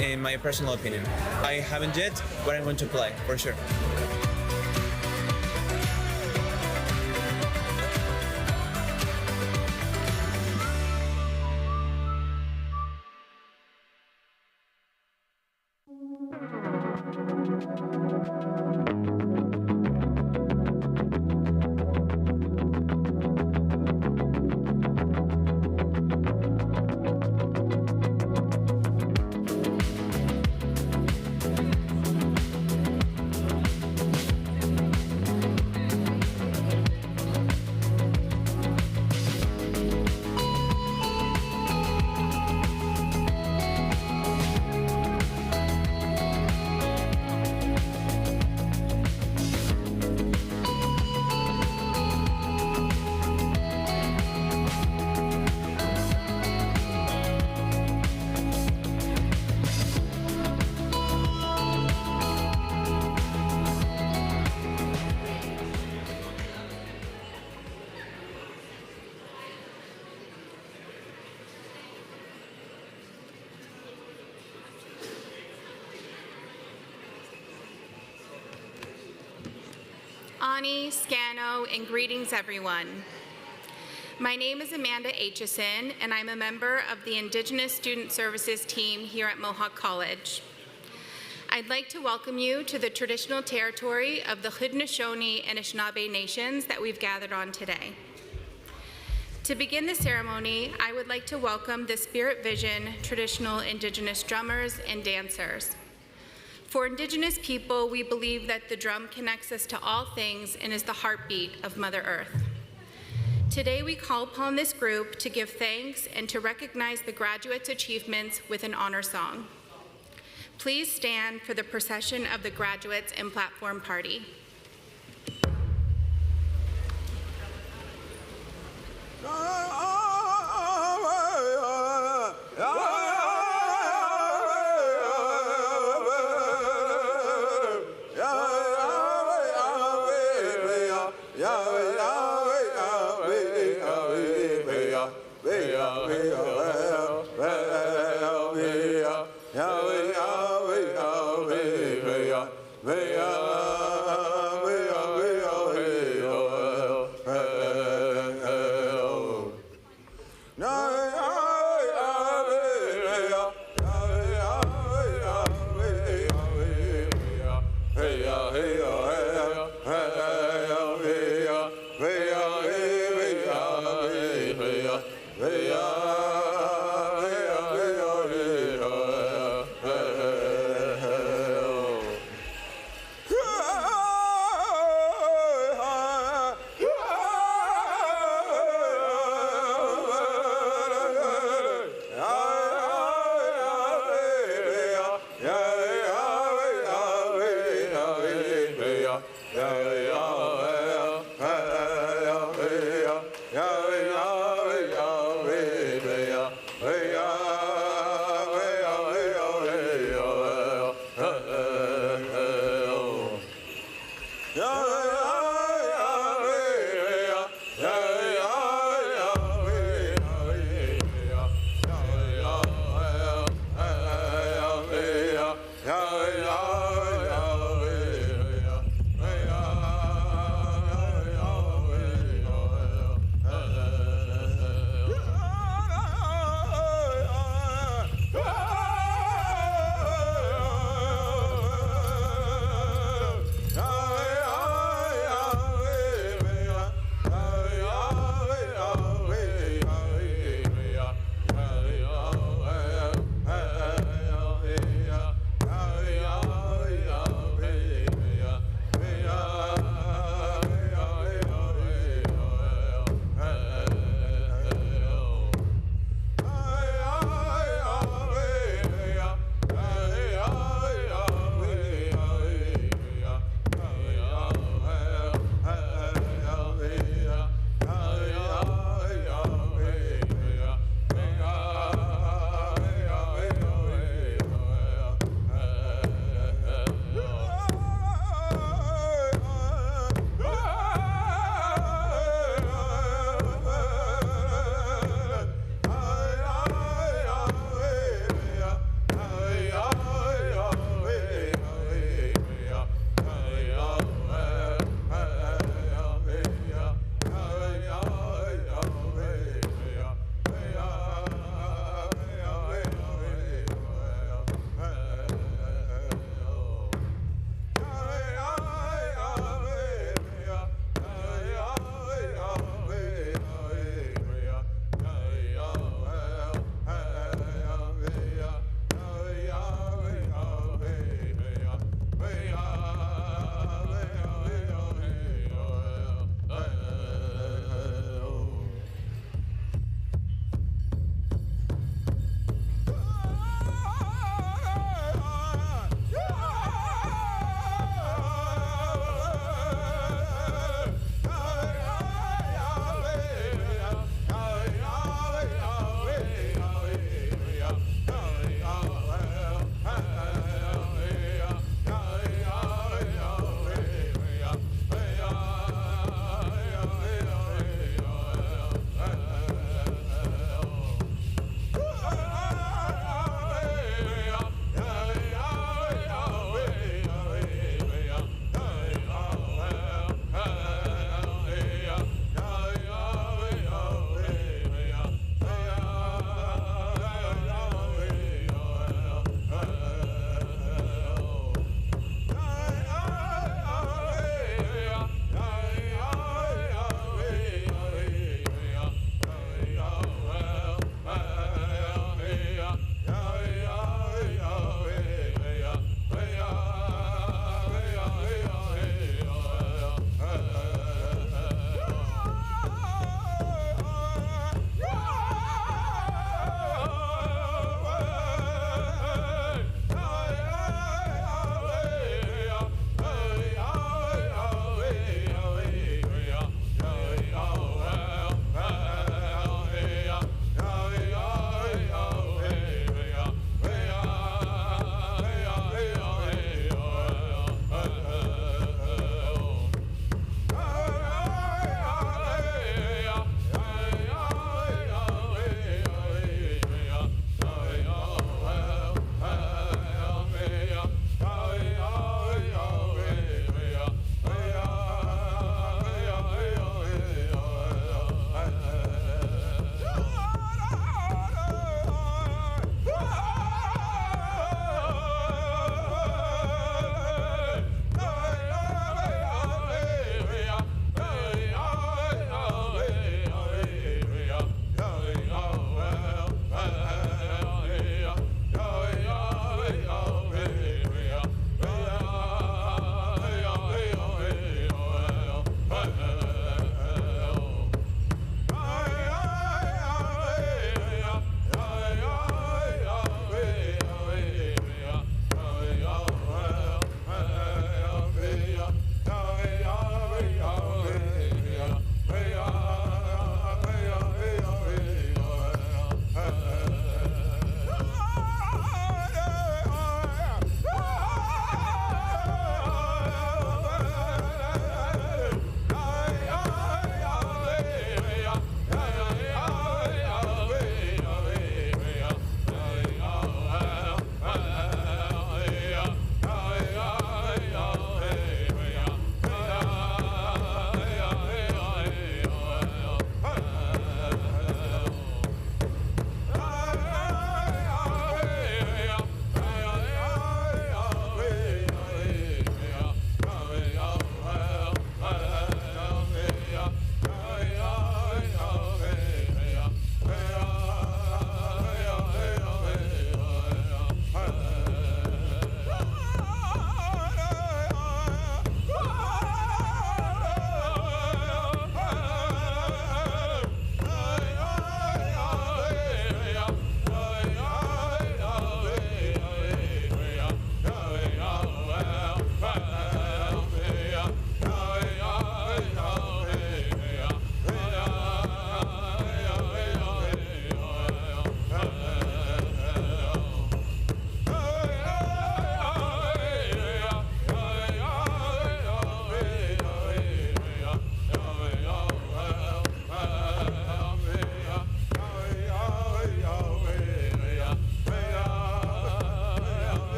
in my personal opinion. I haven't yet, but I'm going to apply for sure. Ani, Scano, and greetings everyone. My name is Amanda Aitchison, and I'm a member of the Indigenous Student Services team here at Mohawk College. I'd like to welcome you to the traditional territory of the Haudenosaunee and Anishinaabe nations that we've gathered on today. To begin the ceremony, I would like to welcome the Spirit Vision traditional Indigenous drummers and dancers. For Indigenous people, we believe that the drum connects us to all things and is the heartbeat of Mother Earth. Today, we call upon this group to give thanks and to recognize the graduates' achievements with an honor song. Please stand for the procession of the graduates and platform party.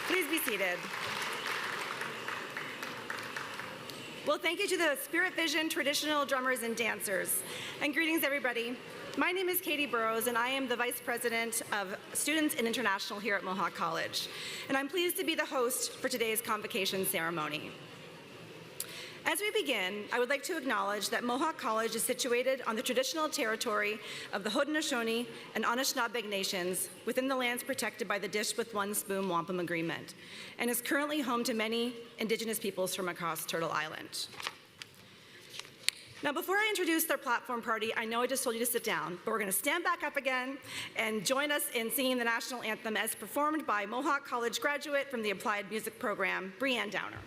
Please be seated. Well, thank you to the Spirit Vision traditional drummers and dancers. And greetings, everybody. My name is Katie Burrows, and I am the Vice President of Students and International here at Mohawk College. And I'm pleased to be the host for today's convocation ceremony. As we begin, I would like to acknowledge that Mohawk College is situated on the traditional territory of the Haudenosaunee and Anishinaabe nations within the lands protected by the Dish with One Spoon Wampum Agreement, and is currently home to many Indigenous peoples from across Turtle Island. Now, before I introduce their platform party, I know I just told you to sit down, but we're going to stand back up again and join us in singing the national anthem as performed by Mohawk College graduate from the Applied Music Program, Breanne Downer.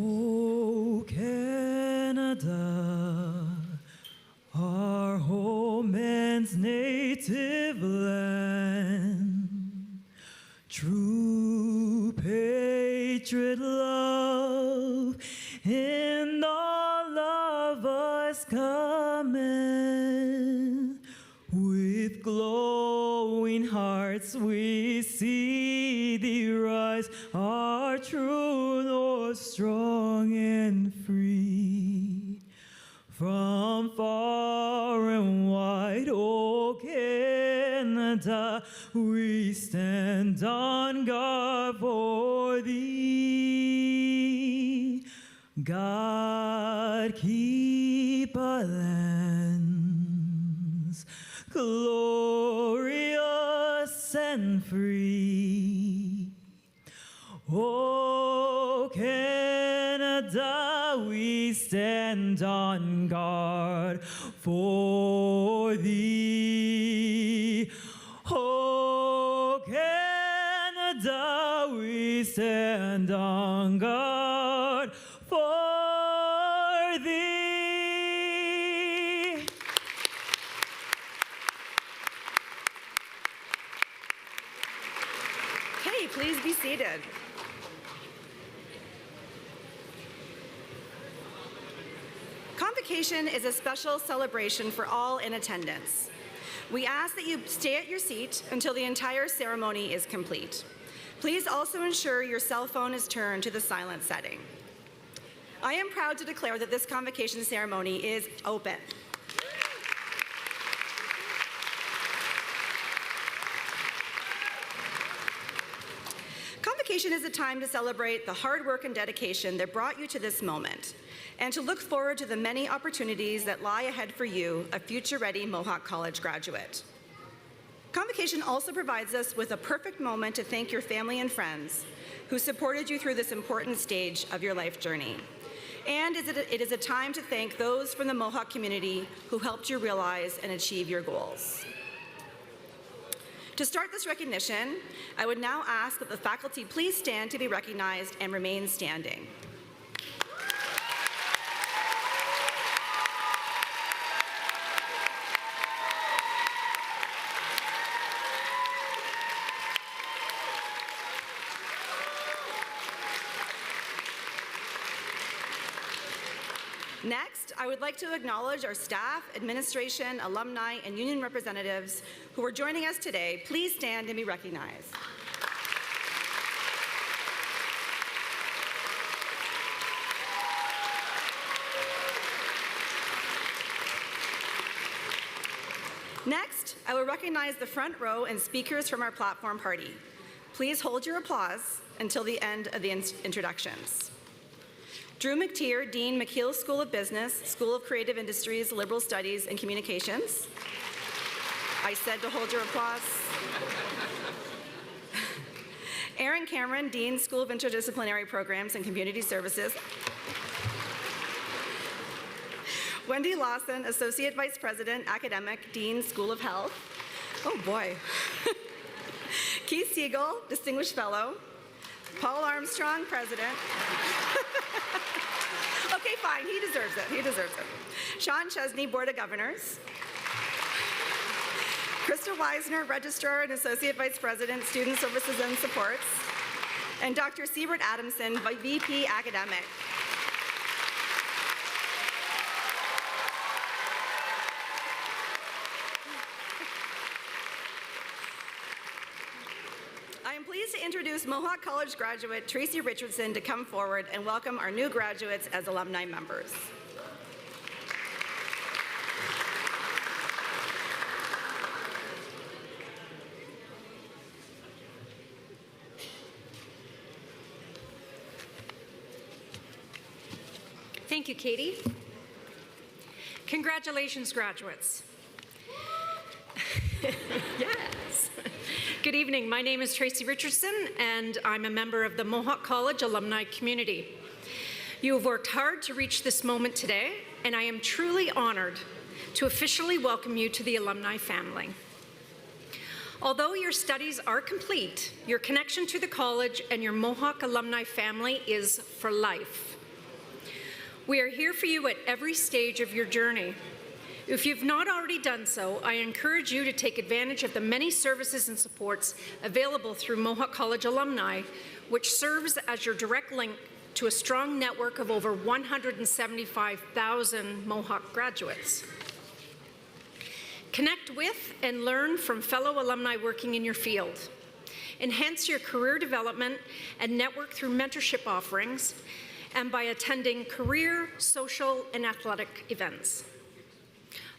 Oh, Canada, our home and's native land, true patriot love in all of us common. With glowing hearts we see thee rise, our true north strong and free. From far and wide, oh Canada, we stand on guard for thee. God keep our lands glorious and free. Oh, Canada, we stand on guard for thee. Oh, Canada, we stand on guard for thee. Hey, please be seated. Convocation is a special celebration for all in attendance. We ask that you stay at your seat until the entire ceremony is complete. Please also ensure your cell phone is turned to the silent setting. I am proud to declare that this convocation ceremony is open. Convocation is a time to celebrate the hard work and dedication that brought you to this moment, and to look forward to the many opportunities that lie ahead for you, a future-ready Mohawk College graduate. Convocation also provides us with a perfect moment to thank your family and friends who supported you through this important stage of your life journey. And it is a time to thank those from the Mohawk community who helped you realize and achieve your goals. To start this recognition, I would now ask that the faculty please stand to be recognized and remain standing. Next, I would like to acknowledge our staff, administration, alumni, and union representatives who are joining us today. Please stand and be recognized. Next, I will recognize the front row and speakers from our platform party. Please hold your applause until the end of the introductions. Drew McTeer, Dean, McKeil School of Business, School of Creative Industries, Liberal Studies, and Communications. I said to hold your applause. Aaron Cameron, Dean, School of Interdisciplinary Programs and Community Services. Wendy Lawson, Associate Vice President, Academic, Dean, School of Health. Oh boy. Keith Siegel, Distinguished Fellow. Paul Armstrong, President. Okay, fine, he deserves it, he deserves it. Sean Chesney, Board of Governors. Krista Weisner, Registrar and Associate Vice President, Student Services and Supports. And Dr. Siebert Adamson, VP Academic. I am pleased to introduce Mohawk College graduate Tracy Richardson to come forward and welcome our new graduates as alumni members. Thank you, Katie. Congratulations, graduates. Yes. Good evening. My name is Tracy Richardson, and I'm a member of the Mohawk College alumni community. You have worked hard to reach this moment today, and I am truly honored to officially welcome you to the alumni family. Although your studies are complete, your connection to the college and your Mohawk alumni family is for life. We are here for you at every stage of your journey. If you've not already done so, I encourage you to take advantage of the many services and supports available through Mohawk College Alumni, which serves as your direct link to a strong network of over 175,000 Mohawk graduates. Connect with and learn from fellow alumni working in your field. Enhance your career development and network through mentorship offerings and by attending career, social, and athletic events.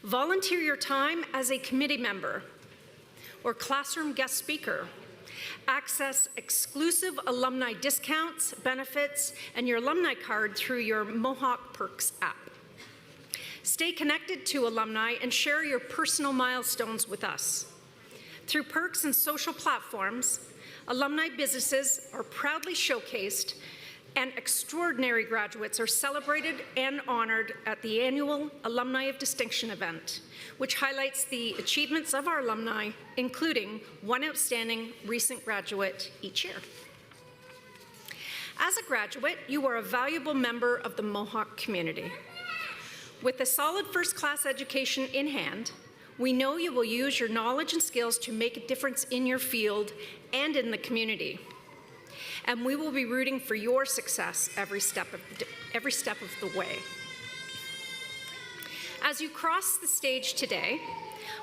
Volunteer your time as a committee member or classroom guest speaker. Access exclusive alumni discounts, benefits, and your alumni card through your Mohawk Perks app. Stay connected to alumni and share your personal milestones with us. Through perks and social platforms, alumni businesses are proudly showcased and extraordinary graduates are celebrated and honored at the annual Alumni of Distinction event, which highlights the achievements of our alumni, including one outstanding recent graduate each year. As a graduate, you are a valuable member of the Mohawk community. With a solid first-class education in hand, we know you will use your knowledge and skills to make a difference in your field and in the community. And we will be rooting for your success every step of the way. As you cross the stage today,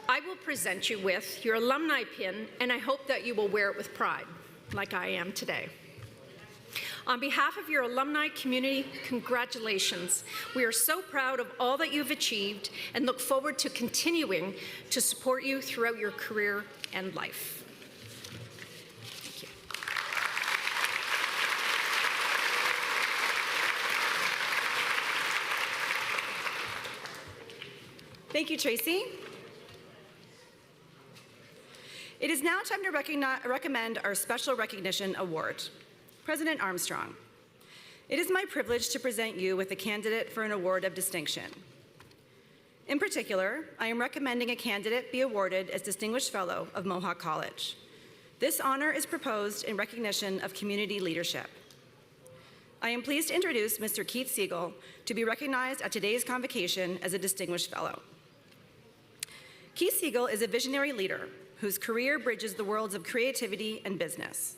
I will present you with your alumni pin, and I hope that you will wear it with pride, like I am today. On behalf of your alumni community, congratulations. We are so proud of all that you've achieved and look forward to continuing to support you throughout your career and life. Thank you, Tracy. It is now time to recommend our Special Recognition Award. President Armstrong, it is my privilege to present you with a candidate for an award of distinction. In particular, I am recommending a candidate be awarded as Distinguished Fellow of Mohawk College. This honor is proposed in recognition of community leadership. I am pleased to introduce Mr. Keith Siegel to be recognized at today's convocation as a Distinguished Fellow. Keith Siegel is a visionary leader whose career bridges the worlds of creativity and business.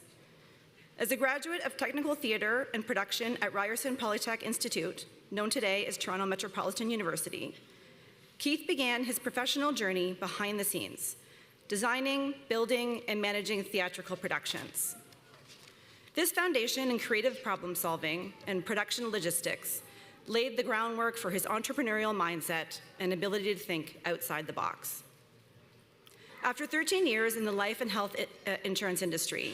As a graduate of technical theater and production at Ryerson Polytech Institute, known today as Toronto Metropolitan University, Keith began his professional journey behind the scenes, designing, building, and managing theatrical productions. This foundation in creative problem solving and production logistics laid the groundwork for his entrepreneurial mindset and ability to think outside the box. After 13 years in the life and health insurance industry,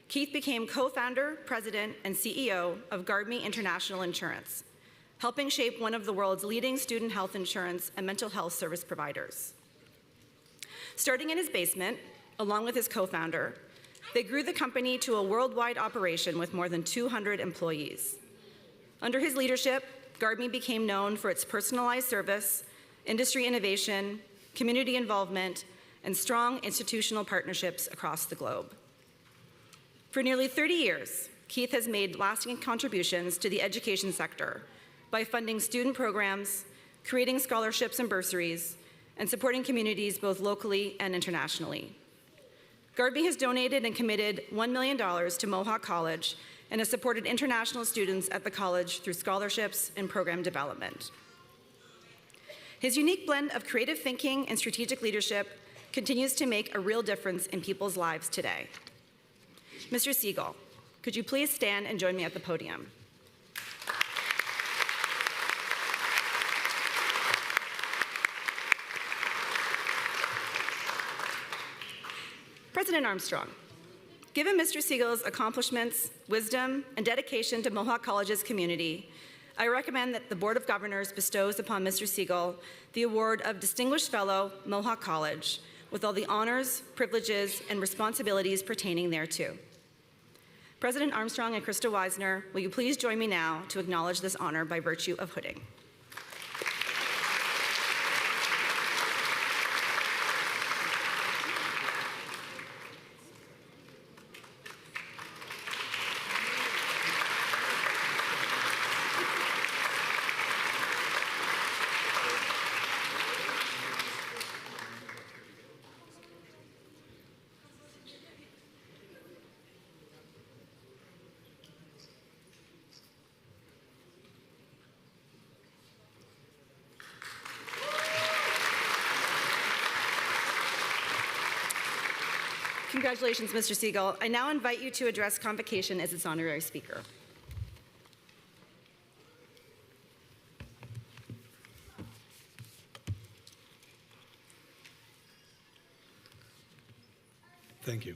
Keith became co-founder, president, and CEO of GuardMe International Insurance, helping shape one of the world's leading student health insurance and mental health service providers. Starting in his basement, along with his co-founder, they grew the company to a worldwide operation with more than 200 employees. Under his leadership, GuardMe became known for its personalized service, industry innovation, community involvement, and strong institutional partnerships across the globe. For nearly 30 years, Keith has made lasting contributions to the education sector by funding student programs, creating scholarships and bursaries, and supporting communities both locally and internationally. GuardMe has donated and committed $1 million to Mohawk College and has supported international students at the college through scholarships and program development. His unique blend of creative thinking and strategic leadership continues to make a real difference in people's lives today. Mr. Siegel, could you please stand and join me at the podium? President Armstrong, given Mr. Siegel's accomplishments, wisdom, and dedication to Mohawk College's community, I recommend that the Board of Governors bestows upon Mr. Siegel the award of Distinguished Fellow, Mohawk College, with all the honors, privileges, and responsibilities pertaining thereto. President Armstrong and Krista Weisner, will you please join me now to acknowledge this honor by virtue of hooding? Congratulations, Mr. Siegel. I now invite you to address Convocation as its honorary speaker. Thank you.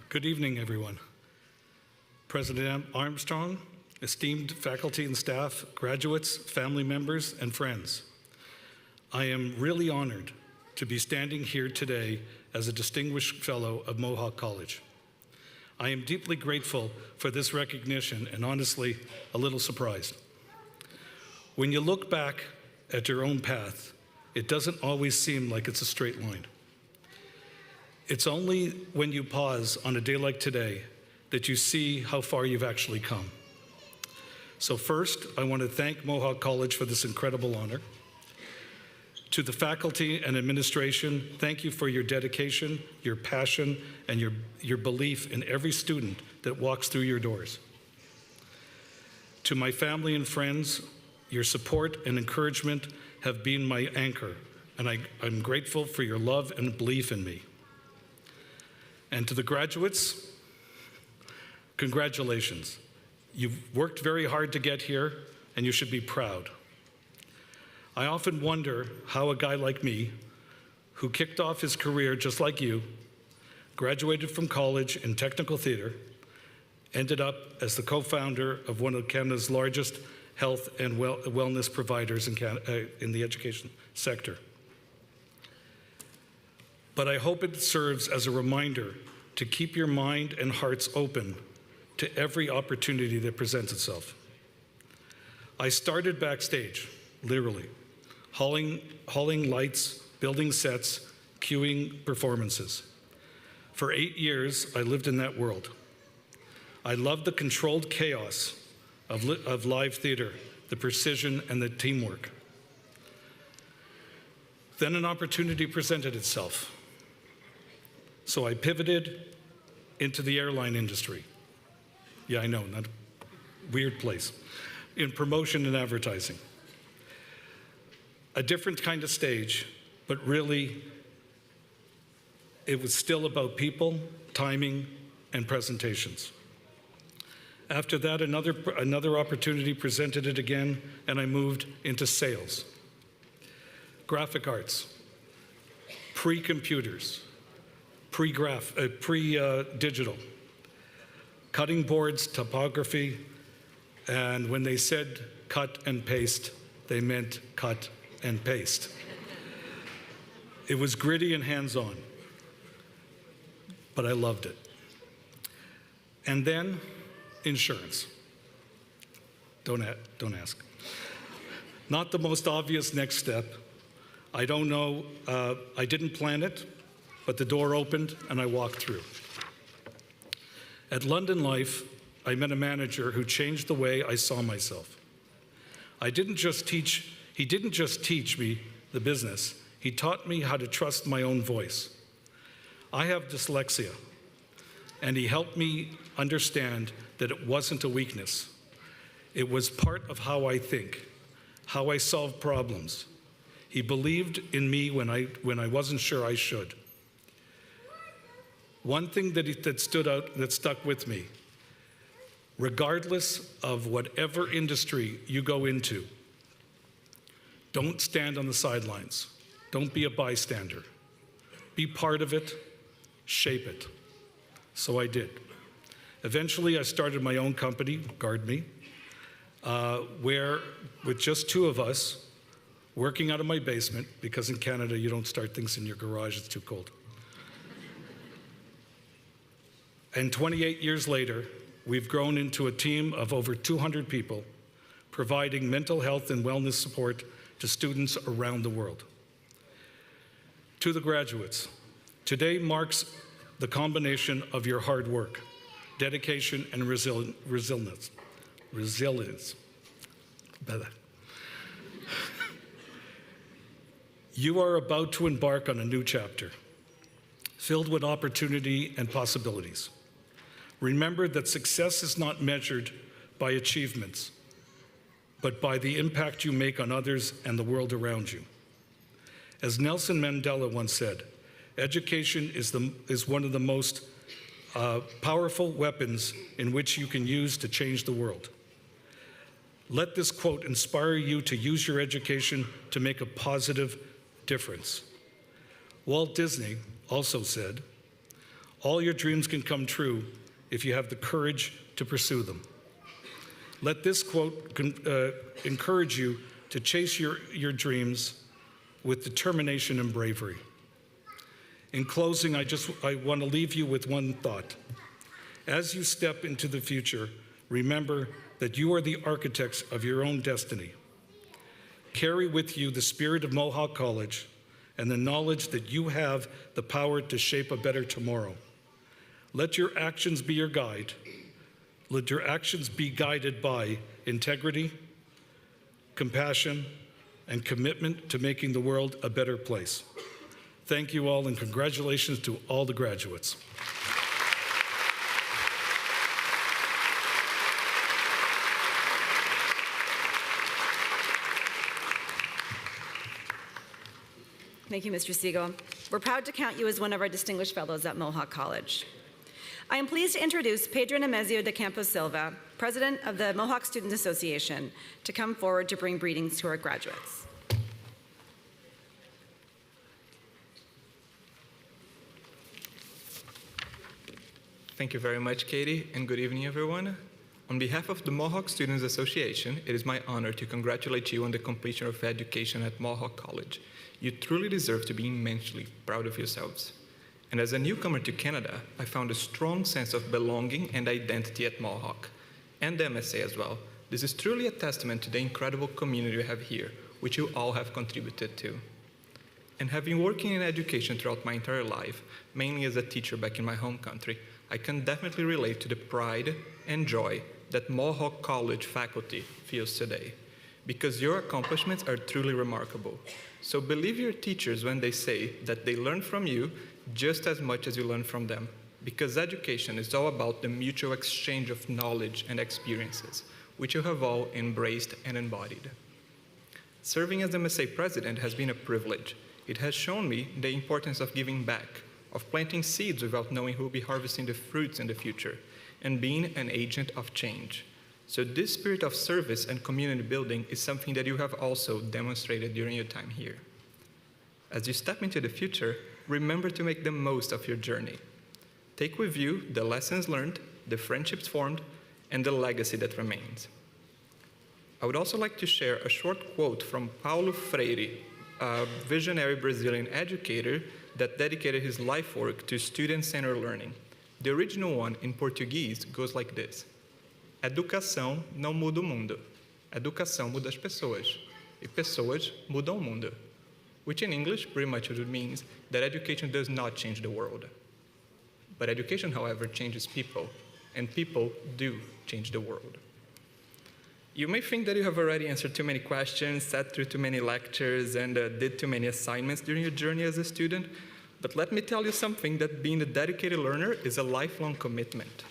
Good evening, everyone. President Armstrong, esteemed faculty and staff, graduates, family members, and friends. I am really honored to be standing here today as a Distinguished Fellow of Mohawk College. I am deeply grateful for this recognition and honestly a little surprised. When you look back at your own path, it doesn't always seem like it's a straight line. It's only when you pause on a day like today that you see how far you've actually come. So first, I want to thank Mohawk College for this incredible honor. To the faculty and administration, thank you for your dedication, your passion, and your belief in every student that walks through your doors. To my family and friends, your support and encouragement have been my anchor, and I'm grateful for your love and belief in me. And to the graduates, congratulations. You've worked very hard to get here, and you should be proud. I often wonder how a guy like me, who kicked off his career just like you, graduated from college in technical theater, ended up as the co-founder of one of Canada's largest health and wellness providers in the education sector. but I hope it serves as a reminder to keep your mind and hearts open to every opportunity that presents itself. I started backstage, literally, hauling lights, building sets, queuing performances. For 8 years, I lived in that world. I loved the controlled chaos of live theater, the precision and the teamwork. Then an opportunity presented itself. So I pivoted into the airline industry. Yeah, I know, not a weird place. In promotion and advertising. A different kind of stage, but really, it was still about people, timing, and presentations. After that, another opportunity presented it again, and I moved into sales. Graphic arts, pre-computers, pre-digital, cutting boards, typography, and when they said cut and paste, they meant cut and paste. It was gritty and hands-on, but I loved it. And then, insurance. Don't ask. Not the most obvious next step. I don't know, I didn't plan it, but the door opened and I walked through. At London Life, I met a manager who changed the way I saw myself. He didn't just teach me the business, he taught me how to trust my own voice. I have dyslexia, and he helped me understand that it wasn't a weakness. It was part of how I think, how I solve problems. He believed in me when I wasn't sure I should. One thing that stood out, that stuck with me, regardless of whatever industry you go into, don't stand on the sidelines. Don't be a bystander. Be part of it, shape it. So I did. Eventually, I started my own company, GuardMe, where with just 2 of us, working out of my basement, because in Canada you don't start things in your garage, it's too cold. And 28 years later, we've grown into a team of over 200 people, providing mental health and wellness support to students around the world. To the graduates, today marks the combination of your hard work, dedication, and resilience. You are about to embark on a new chapter, filled with opportunity and possibilities. Remember that success is not measured by achievements, but by the impact you make on others and the world around you. As Nelson Mandela once said, education is one of the most powerful weapons in which you can use to change the world. Let this quote inspire you to use your education to make a positive difference. Walt Disney also said, "All your dreams can come true if you have the courage to pursue them." Let this quote encourage you to chase your dreams with determination and bravery. In closing, I want to leave you with one thought. As you step into the future, remember that you are the architects of your own destiny. Carry with you the spirit of Mohawk College and the knowledge that you have the power to shape a better tomorrow. Let your actions be your guide. Let your actions be guided by integrity, compassion, and commitment to making the world a better place. Thank you all, and congratulations to all the graduates. Thank you, Mr. Siegel. We're proud to count you as one of our distinguished fellows at Mohawk College. I am pleased to introduce Pedro Nemesio de Campos Silva, President of the Mohawk Student Association, to come forward to bring greetings to our graduates. Thank you very much, Katie, and good evening, everyone. On behalf of the Mohawk Students Association, it is my honor to congratulate you on the completion of education at Mohawk College. You truly deserve to be immensely proud of yourselves. And as a newcomer to Canada, I found a strong sense of belonging and identity at Mohawk, and the MSA as well. This is truly a testament to the incredible community we have here, which you all have contributed to. And having working in education throughout my entire life, mainly as a teacher back in my home country, I can definitely relate to the pride and joy that Mohawk College faculty feels today, because your accomplishments are truly remarkable. So believe your teachers when they say that they learn from you just as much as you learn from them, because education is all about the mutual exchange of knowledge and experiences, which you have all embraced and embodied. Serving as MSA president has been a privilege. It has shown me the importance of giving back, of planting seeds without knowing who will be harvesting the fruits in the future, and being an agent of change. So this spirit of service and community building is something that you have also demonstrated during your time here. As you step into the future, remember to make the most of your journey. Take with you the lessons learned, the friendships formed, and the legacy that remains. I would also like to share a short quote from Paulo Freire, a visionary Brazilian educator that dedicated his life work to student-centered learning. The original one in Portuguese goes like this: Educação não muda o mundo. Educação muda as pessoas. E pessoas mudam o mundo. Which in English pretty much means that education does not change the world. But education, however, changes people, and people do change the world. You may think that you have already answered too many questions, sat through too many lectures, and did too many assignments during your journey as a student, but let me tell you something, that being a dedicated learner is a lifelong commitment.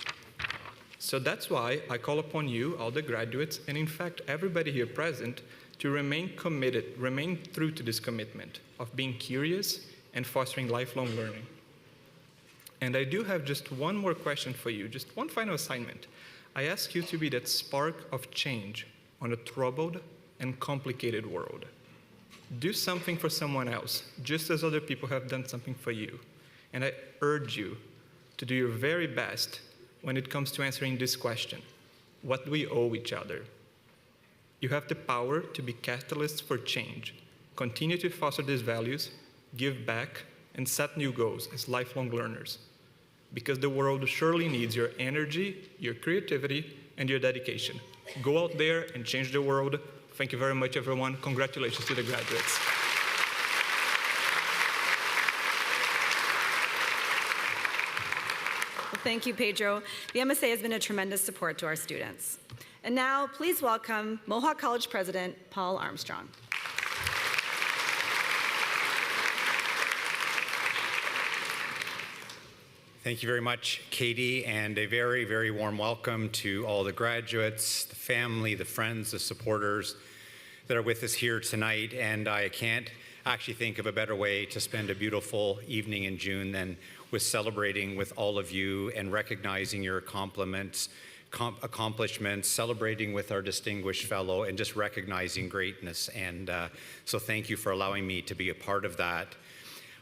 So that's why I call upon you, all the graduates, and in fact everybody here present, to remain committed, remain true to this commitment of being curious and fostering lifelong learning. And I do have just one more question for you, just one final assignment. I ask you to be that spark of change on a troubled and complicated world. Do something for someone else, just as other people have done something for you. And I urge you to do your very best when it comes to answering this question: what do we owe each other? You have the power to be catalysts for change. Continue to foster these values, give back, and set new goals as lifelong learners. Because the world surely needs your energy, your creativity, and your dedication. Go out there and change the world. Thank you very much, everyone. Congratulations to the graduates. Well, thank you, Pedro. The MSA has been a tremendous support to our students. And now, please welcome Mohawk College President Paul Armstrong. Thank you very much, Katie, and a very, very warm welcome to all the graduates, the family, the friends, the supporters that are with us here tonight. And I can't actually think of a better way to spend a beautiful evening in June than with celebrating with all of you and recognizing your accomplishments, celebrating with our distinguished fellow, and just recognizing greatness. And so thank you for allowing me to be a part of that.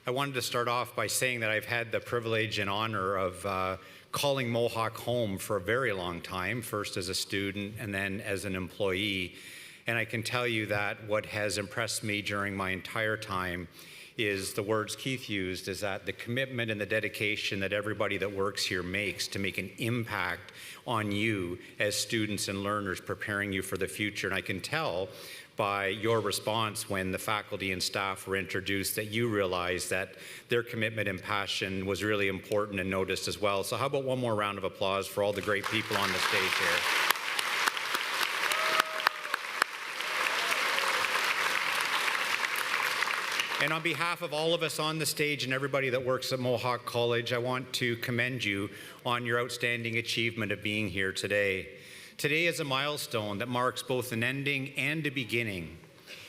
I wanted to start off by saying that I've had the privilege and honor of calling Mohawk home for a very long time, first as a student and then as an employee. And I can tell you that what has impressed me during my entire time is the words Keith used, is that the commitment and the dedication that everybody that works here makes to make an impact on you as students and learners, preparing you for the future. And I can tell by your response when the faculty and staff were introduced that you realized that their commitment and passion was really important and noticed as well. So how about one more round of applause for all the great people on the stage here. And on behalf of all of us on the stage and everybody that works at Mohawk College, I want to commend you on your outstanding achievement of being here today. Today is a milestone that marks both an ending and a beginning.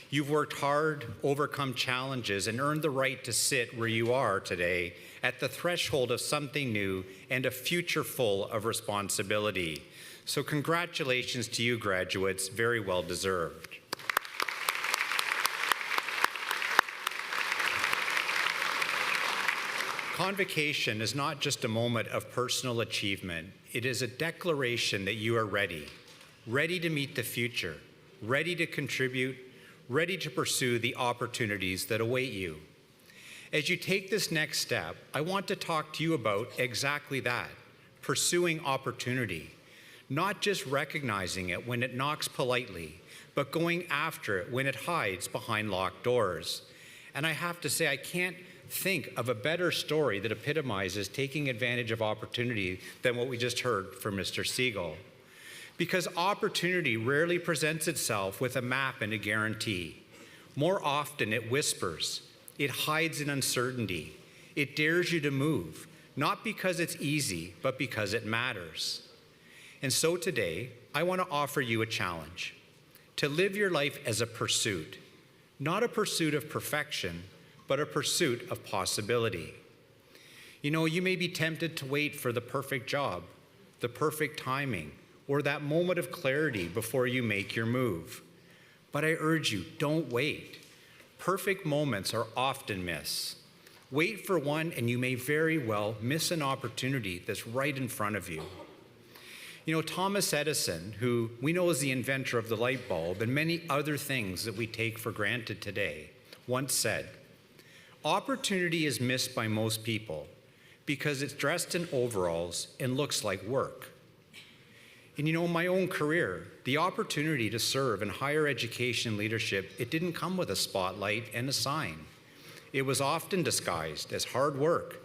You've worked hard, overcome challenges, and earned the right to sit where you are today at the threshold of something new and a future full of responsibility. So congratulations to you, graduates, very well deserved. Convocation is not just a moment of personal achievement. It is a declaration that you are ready to meet the future, ready to contribute, ready to pursue the opportunities that await you. As you take this next step, I want to talk to you about exactly that, pursuing opportunity, not just recognizing it when it knocks politely, but going after it when it hides behind locked doors. And I have to say, I can't think of a better story that epitomizes taking advantage of opportunity than what we just heard from Mr. Siegel. Because opportunity rarely presents itself with a map and a guarantee. More often it whispers, it hides in uncertainty, it dares you to move, not because it's easy, but because it matters. And so today, I want to offer you a challenge, to live your life as a pursuit, not a pursuit of perfection, but a pursuit of possibility. You know, you may be tempted to wait for the perfect job, the perfect timing, or that moment of clarity before you make your move. But I urge you, don't wait. Perfect moments are often missed. Wait for one and you may very well miss an opportunity that's right in front of you. You know, Thomas Edison, who we know is the inventor of the light bulb and many other things that we take for granted today, once said, "Opportunity is missed by most people because it's dressed in overalls and looks like work." And you know, in my own career, the opportunity to serve in higher education leadership, it didn't come with a spotlight and a sign. It was often disguised as hard work,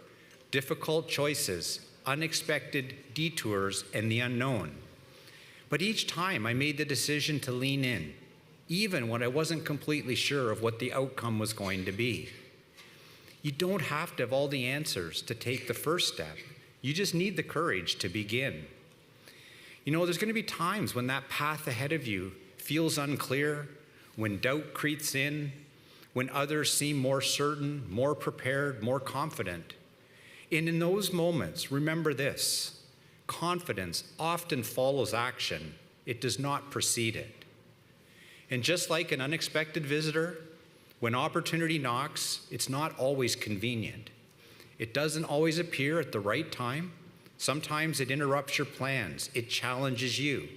difficult choices, unexpected detours, and the unknown. But each time I made the decision to lean in, even when I wasn't completely sure of what the outcome was going to be. You don't have to have all the answers to take the first step. You just need the courage to begin. You know, there's going to be times when that path ahead of you feels unclear, when doubt creeps in, when others seem more certain, more prepared, more confident. And in those moments, remember this: confidence often follows action. It does not precede it. And just like an unexpected visitor, when opportunity knocks, it's not always convenient. It doesn't always appear at the right time. Sometimes it interrupts your plans. It challenges you.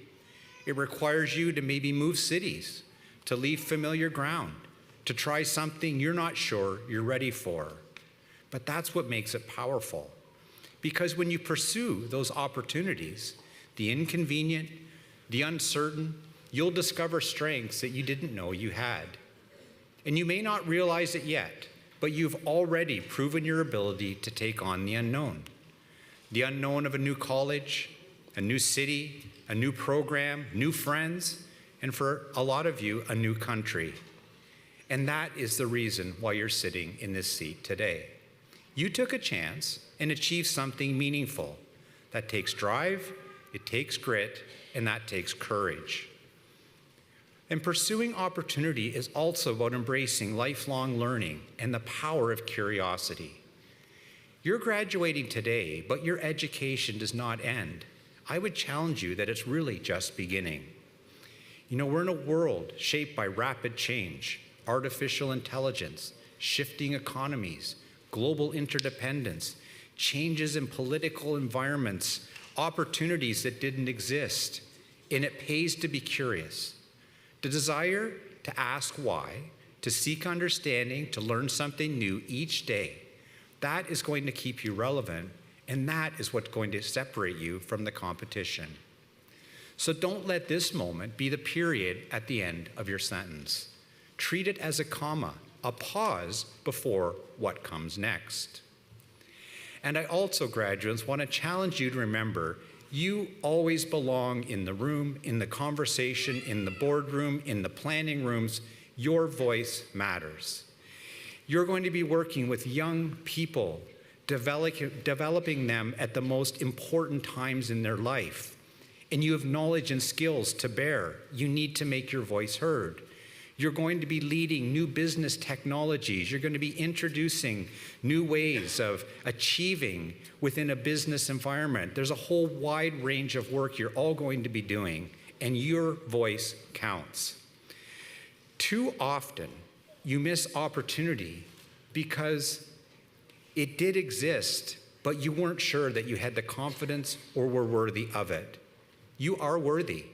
It requires you to maybe move cities, to leave familiar ground, to try something you're not sure you're ready for. But that's what makes it powerful. Because when you pursue those opportunities, the inconvenient, the uncertain, you'll discover strengths that you didn't know you had. And you may not realize it yet, but you've already proven your ability to take on the unknown. The unknown of a new college, a new city, a new program, new friends, and for a lot of you, a new country. And that is the reason why you're sitting in this seat today. You took a chance and achieved something meaningful. That takes drive, it takes grit, and that takes courage. And pursuing opportunity is also about embracing lifelong learning and the power of curiosity. You're graduating today, but your education does not end. I would challenge you that it's really just beginning. You know, we're in a world shaped by rapid change, artificial intelligence, shifting economies, global interdependence, changes in political environments, opportunities that didn't exist, and it pays to be curious. The desire to ask why, to seek understanding, to learn something new each day, that is going to keep you relevant, and that is what's going to separate you from the competition. So don't let this moment be the period at the end of your sentence. Treat it as a comma, a pause before what comes next. And I also, graduates, want to challenge you to remember you always belong in the room, in the conversation, in the boardroom, in the planning rooms. Your voice matters. You're going to be working with young people, developing them at the most important times in their life. And you have knowledge and skills to bear. You need to make your voice heard. You're going to be leading new business technologies. You're going to be introducing new ways of achieving within a business environment. There's a whole wide range of work you're all going to be doing, and your voice counts. Too often, you miss opportunity because It did exist, but you weren't sure that you had the confidence or were worthy of it. You are worthy.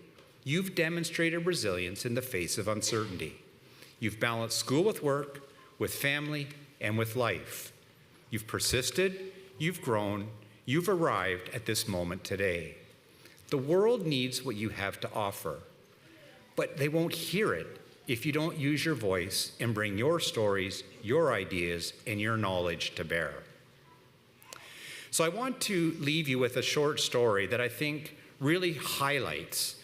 You've demonstrated resilience in the face of uncertainty. You've balanced school with work, with family, and with life. You've persisted, you've grown, you've arrived at this moment today. The world needs what you have to offer, but they won't hear it if you don't use your voice and bring your stories, your ideas, and your knowledge to bear. So I want to leave you with a short story that I think really highlights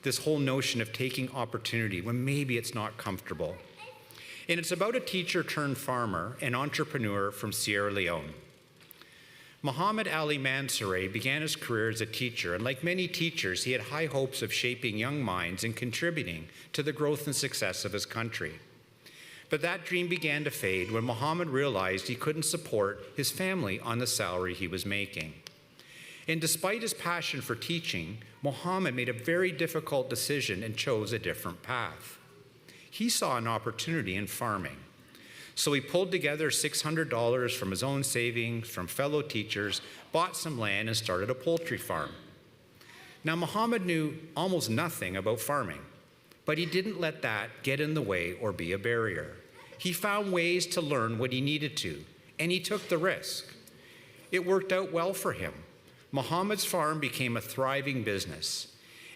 this whole notion of taking opportunity when maybe it's not comfortable. And it's about a teacher turned farmer and entrepreneur from Sierra Leone. Muhammad Ali Mansouri began his career as a teacher, and like many teachers, he had high hopes of shaping young minds and contributing to the growth and success of his country. But that dream began to fade when Muhammad realized he couldn't support his family on the salary he was making. And despite his passion for teaching, Muhammad made a very difficult decision and chose a different path. He saw an opportunity in farming. So he pulled together $600 from his own savings, from fellow teachers, bought some land, and started a poultry farm. Now, Muhammad knew almost nothing about farming, but he didn't let that get in the way or be a barrier. He found ways to learn what he needed to, and he took the risk. It worked out well for him. Muhammad's farm became a thriving business,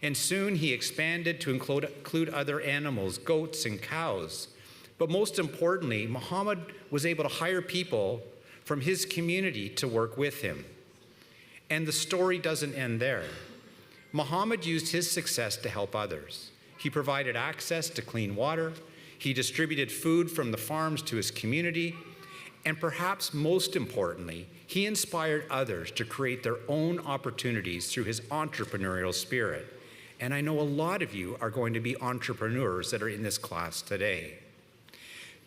and soon he expanded to include other animals, goats and cows. But most importantly, Muhammad was able to hire people from his community to work with him. And the story doesn't end there. Muhammad used his success to help others. He provided access to clean water, he distributed food from the farms to his community, and perhaps most importantly, he inspired others to create their own opportunities through his entrepreneurial spirit. And I know a lot of you are going to be entrepreneurs that are in this class today.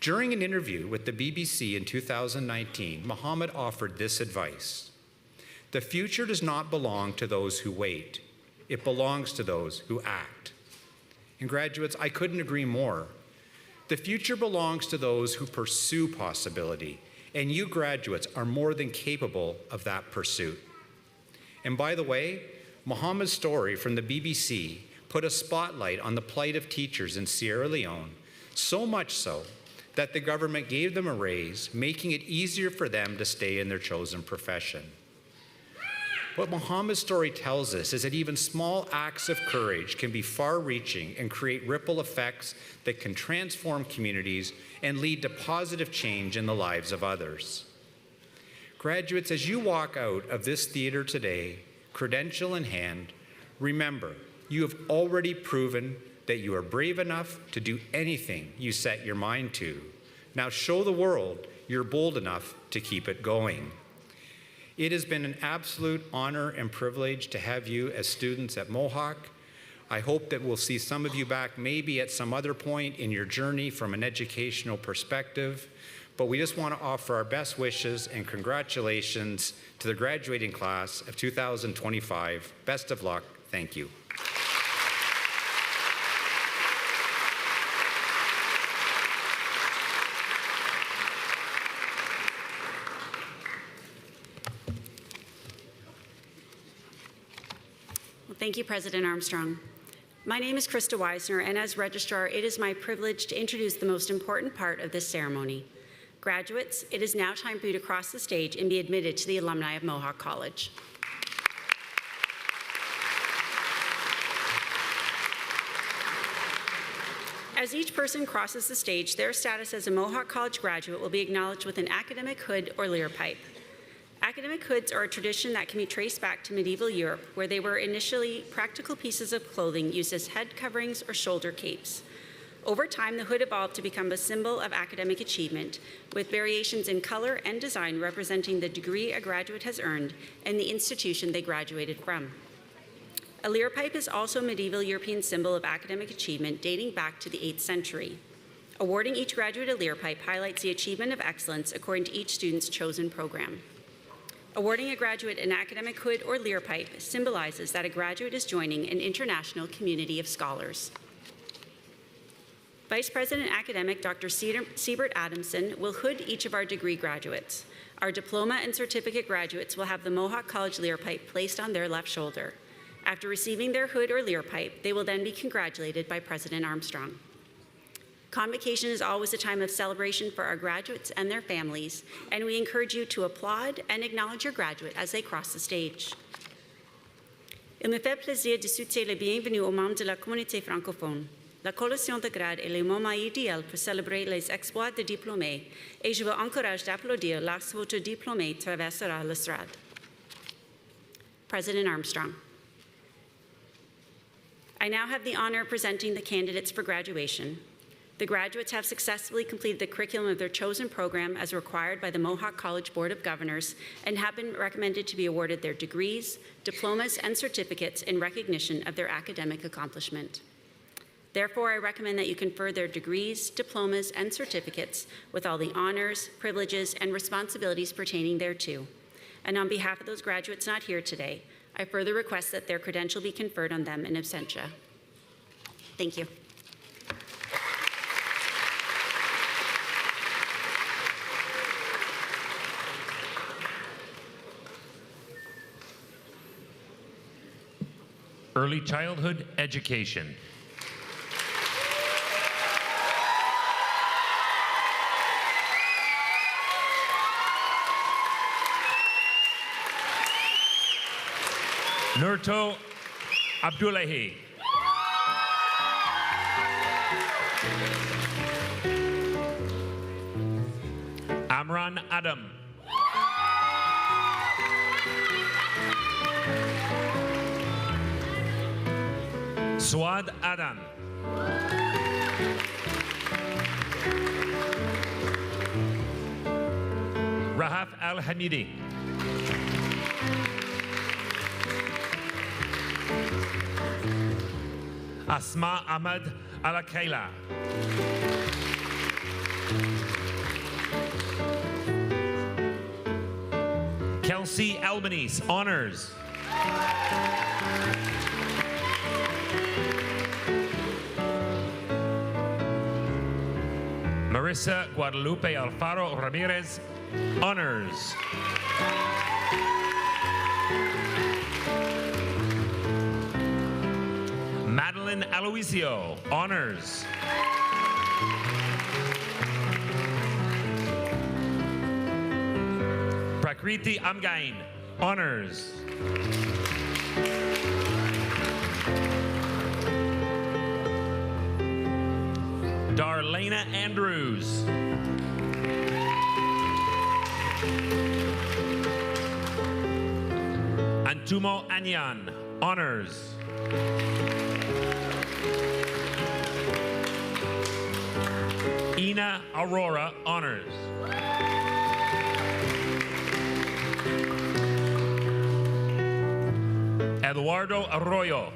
During an interview with the BBC in 2019, Muhammad offered this advice: "The future does not belong to those who wait. It belongs to those who act." And graduates, I couldn't agree more. The future belongs to those who pursue possibility, and you graduates are more than capable of that pursuit. And by the way, Muhammad's story from the BBC put a spotlight on the plight of teachers in Sierra Leone, so much so that the government gave them a raise, making it easier for them to stay in their chosen profession. What Muhammad's story tells us is that even small acts of courage can be far-reaching and create ripple effects that can transform communities and lead to positive change in the lives of others. Graduates, as you walk out of this theater today, credential in hand, remember, you have already proven that you are brave enough to do anything you set your mind to. Now show the world you're bold enough to keep it going. It has been an absolute honor and privilege to have you as students at Mohawk. I hope that we'll see some of you back maybe at some other point in your journey from an educational perspective, but we just want to offer our best wishes and congratulations to the graduating class of 2025. Best of luck. Thank you. Thank you, President Armstrong. My name is Krista Weisner, and as Registrar, it is my privilege to introduce the most important part of this ceremony. Graduates, it is now time for you to cross the stage and be admitted to the alumni of Mohawk College. As each person crosses the stage, their status as a Mohawk College graduate will be acknowledged with an academic hood or leer pipe. Academic hoods are a tradition that can be traced back to medieval Europe, where they were initially practical pieces of clothing used as head coverings or shoulder capes. Over time, the hood evolved to become a symbol of academic achievement, with variations in color and design representing the degree a graduate has earned and the institution they graduated from. A leer pipe is also a medieval European symbol of academic achievement dating back to the 8th century. Awarding each graduate a leer pipe highlights the achievement of excellence according to each student's chosen program. Awarding a graduate an academic hood or leer pipe symbolizes that a graduate is joining an international community of scholars. Vice President Academic Dr. Siebert Adamson will hood each of our degree graduates. Our diploma and certificate graduates will have the Mohawk College Lear Pipe placed on their left shoulder. After receiving their hood or Lear Pipe, they will then be congratulated by President Armstrong. Convocation is always a time of celebration for our graduates and their families, and we encourage you to applaud and acknowledge your graduate as they cross the stage. Il me fait plaisir de souhaiter la bienvenue aux membres de la communauté francophone. La collation de grade est le moment idéal pour célébrer les exploits de diplômés, et je vous encourage d'applaudir lorsque votre diplômé traversera l'estrade. President Armstrong. I now have the honor of presenting the candidates for graduation. The graduates have successfully completed the curriculum of their chosen program as required by the Mohawk College Board of Governors and have been recommended to be awarded their degrees, diplomas, and certificates in recognition of their academic accomplishment. Therefore, I recommend that you confer their degrees, diplomas, and certificates with all the honors, privileges, and responsibilities pertaining thereto. And on behalf of those graduates not here today, I further request that their credential be conferred on them in absentia. Thank you. Early childhood education. Nurto Abdullahi. Amran Adam. Swad Adam. Rahaf Al-Hamidi. Asma Ahmad Al-Kaila. Kelsey Albanese, honors. Marissa Guadalupe Alfaro Ramirez, honors. Madeline Aloisio, honors. Prakriti Amgain, honors. Darlena Andrews. Antumo Anyan, honors. Ina Aurora, honors. Eduardo Arroyo.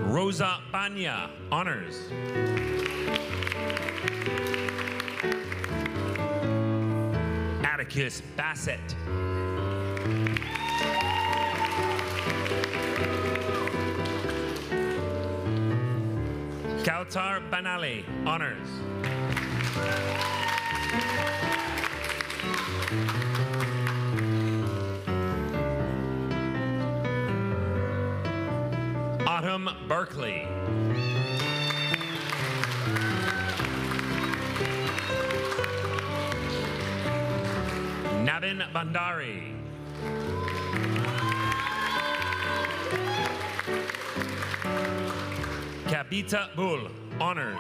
Rosa Banya, honors. Atticus Bassett. Kautar Banali, honors. Autumn Berkeley. Navin Bandari. Kabita Bull, honors.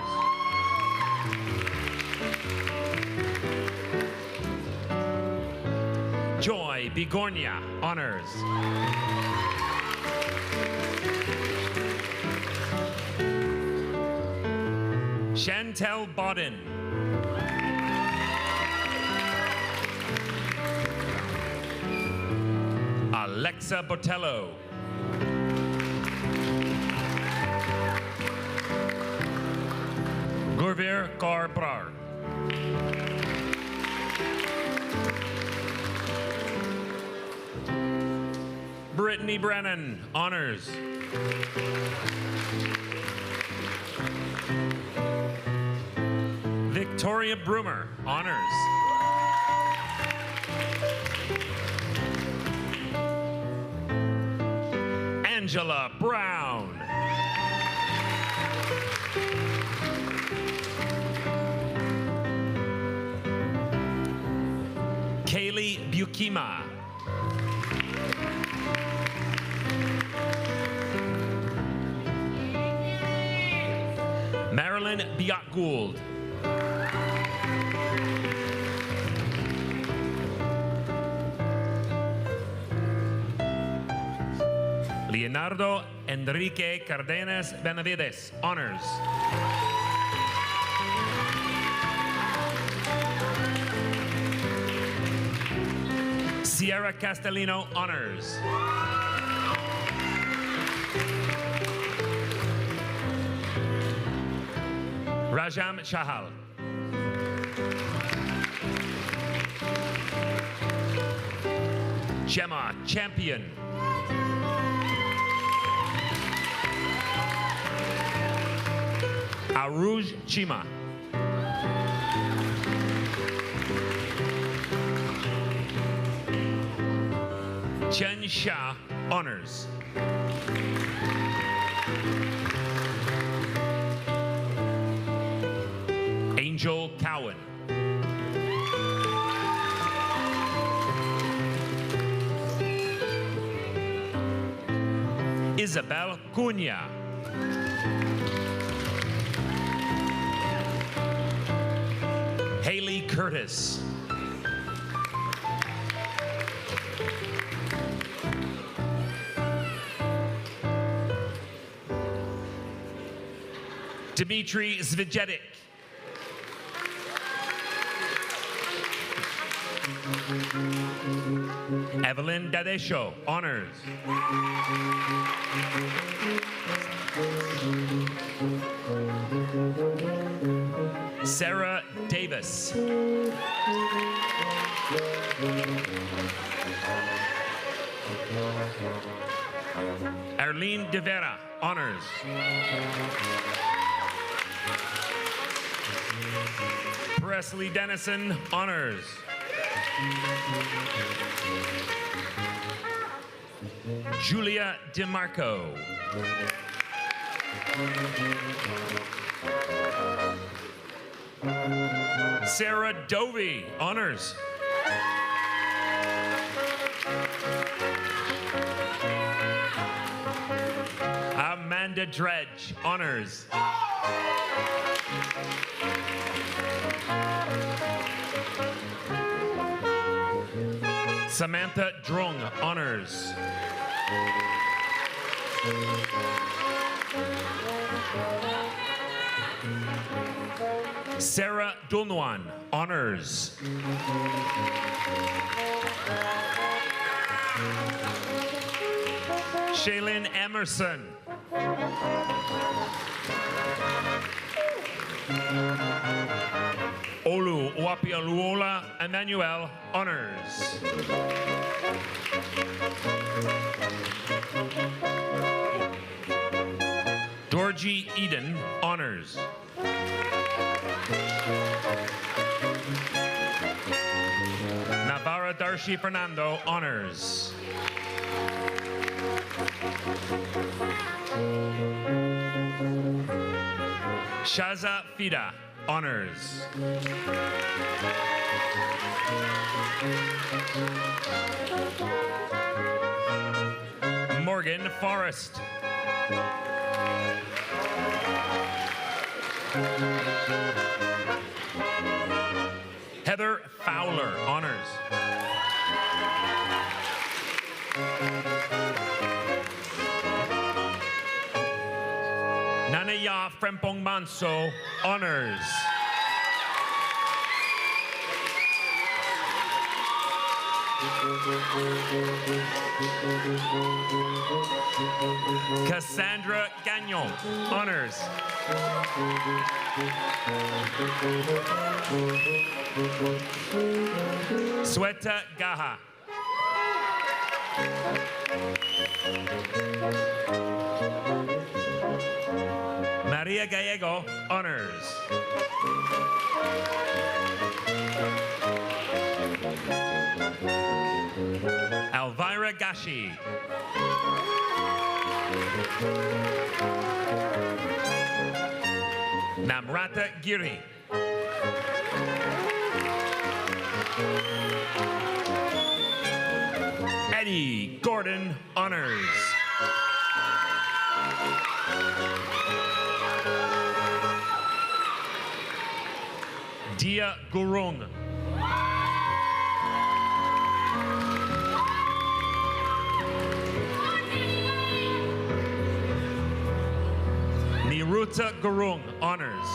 Joy Bigornia, honors. Chantel Bodden. Alexa Botello. Gurveer Kaur Brar. Brittany Brennan, honors. Victoria Broomer, honors. Angela Brown. Kaylee Bukima. Marilyn Biot-Gould. Leonardo Enrique Cardenas Benavides, honors. Sierra Castellino, honors. Rajam Chahal. Gemma Champion. Aruj Chima. Chen Shah, honors. Angel Cowan. Isabel Cunha. Haley Curtis. Dmitry Zvijetic. Evelyn Dadesho, honors. Sarah Davis. Arlene De Vera, honors. Presley Dennison, honors. Julia DeMarco. Sarah Dovey, honors. Amanda Dredge, honors. Samantha Drung, honors. Sarah Dunwan, honors. Shaylin Emerson. Olu Wapialuola Emmanuel, honors. Dorji Eden, honors. Navarra Darshi Fernando, honors. Shaza Fida, honors. Morgan Forrest. Heather Fowler, honors. Nanaya Frempong Manso, honors. Cassandra Gagnon, honors. Sweta Gaha. Maria Gallego, honors. Elvira Gashi. Namrata Giri. Eddie Gordon Honors. Dia Gurung. Niruta Gurung Honors.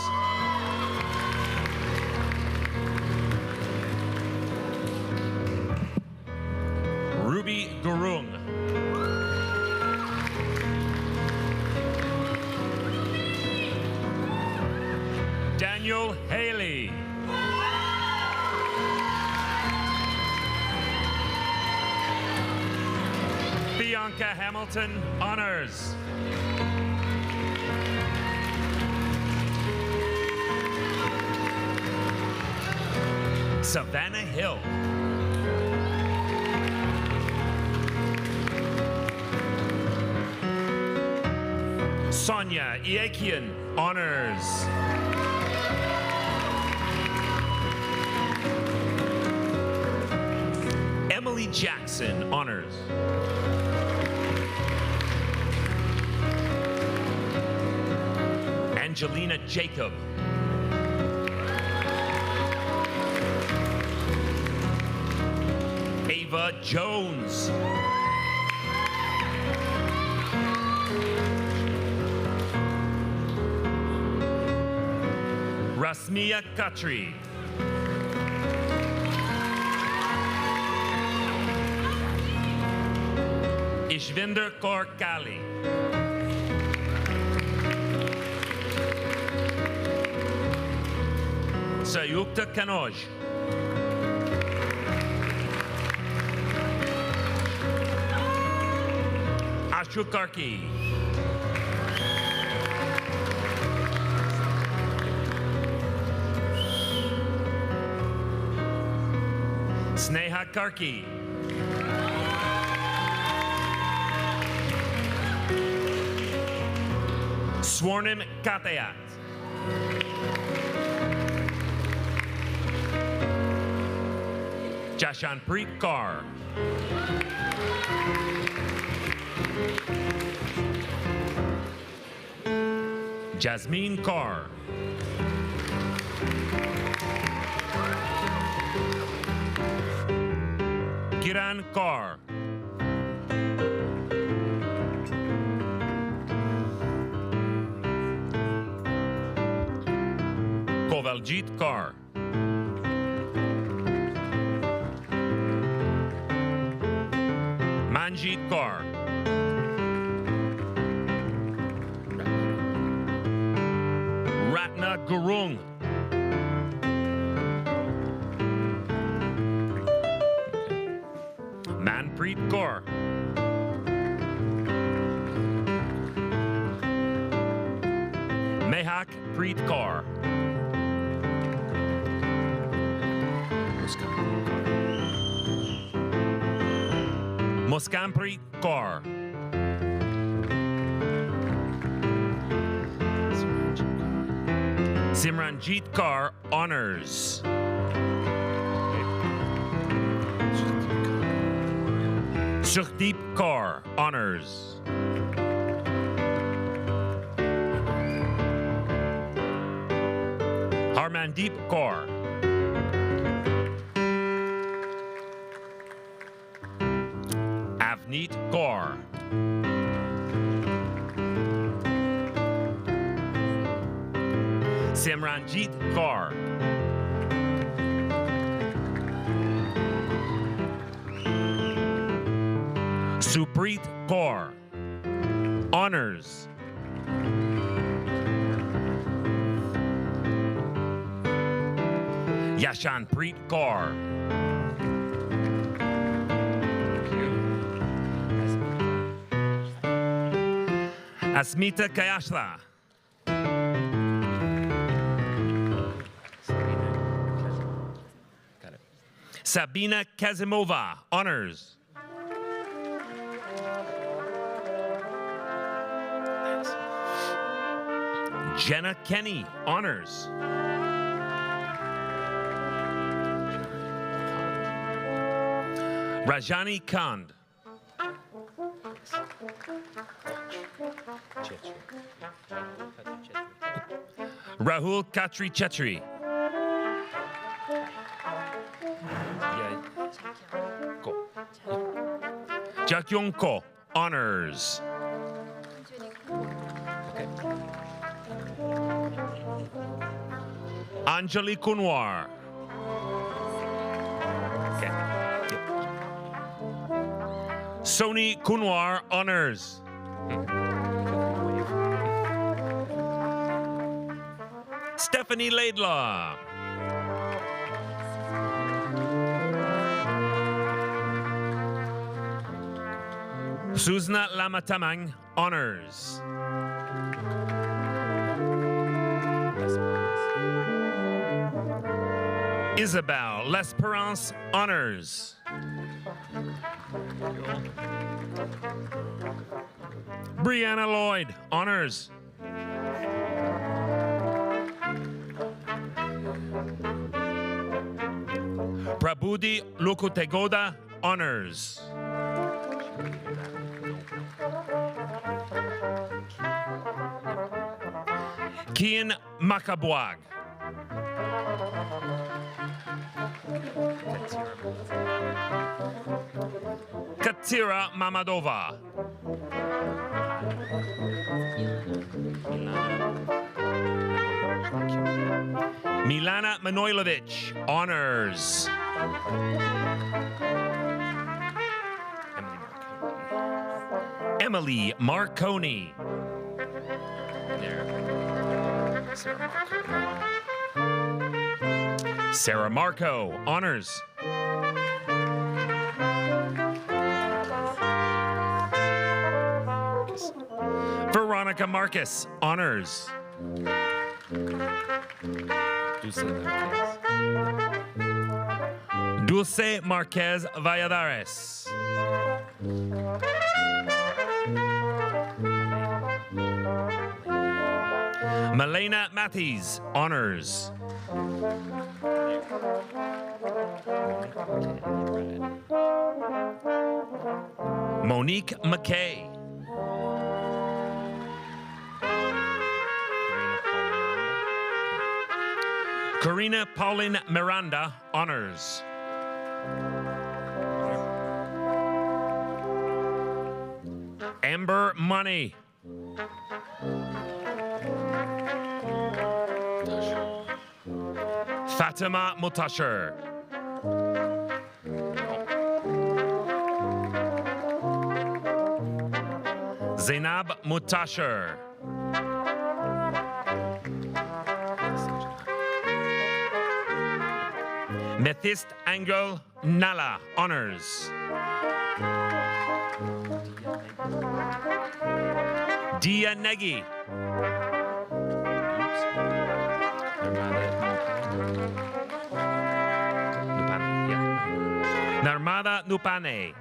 Ruby Gurung. Daniel Haley. Bianca Hamilton Honors. Savannah Hill. Sonia Iakian Honors. Emily Jackson Honors. Angelina Jacob. Ava Jones. Rasmia Khatri. Ishvinder Kaur Kali. Sayukta Kanoj. Ashu Karki. Sneha Karki. Swarnim Katayat. Jashanpreet Kaur. Jasmine Kaur. Kiran Kaur. Kovaljit Kaur. Manjit Kaur. Ratna Gurung. Manpreet Kaur. Mehak Preet Kaur. Muskampreet Kaur. Simranjit Kaur Honors. Sukhdeep Kaur Honors. Harmandeep Kaur. Avneet Kaur. Simranjit Kaur. Supreet Kaur. Honors. Yashanpreet Kaur. Asmita Kayashla. Sabina Kazimova, honors. Jenna Kenny, honors. Rajani Kand. Rahul Khatri Chetri. Jakyong Ko, honors. Anjali Kunwar. Sony Kunwar, honors. Stephanie Laidlaw. Suzna Lamatamang, honors. Isabel L'Esperance, honors. Brianna Lloyd, honors. Prabudi Lukutegoda, honors. Kian Makabwag. Katira Mamadova. Milana Manojlovic, honors. Emily Marconi. Sarah Marco, honors. Veronica Marcus, honors. Dulce Marquez Valladares. Malena Matthews, honors. Monique McKeil. Karina Pauline Miranda, honors. Amber Money. Fatima Mutashar. Zainab Mutashar. Methist Angel Nala, honors. Dia Negi. Narmada Nupane.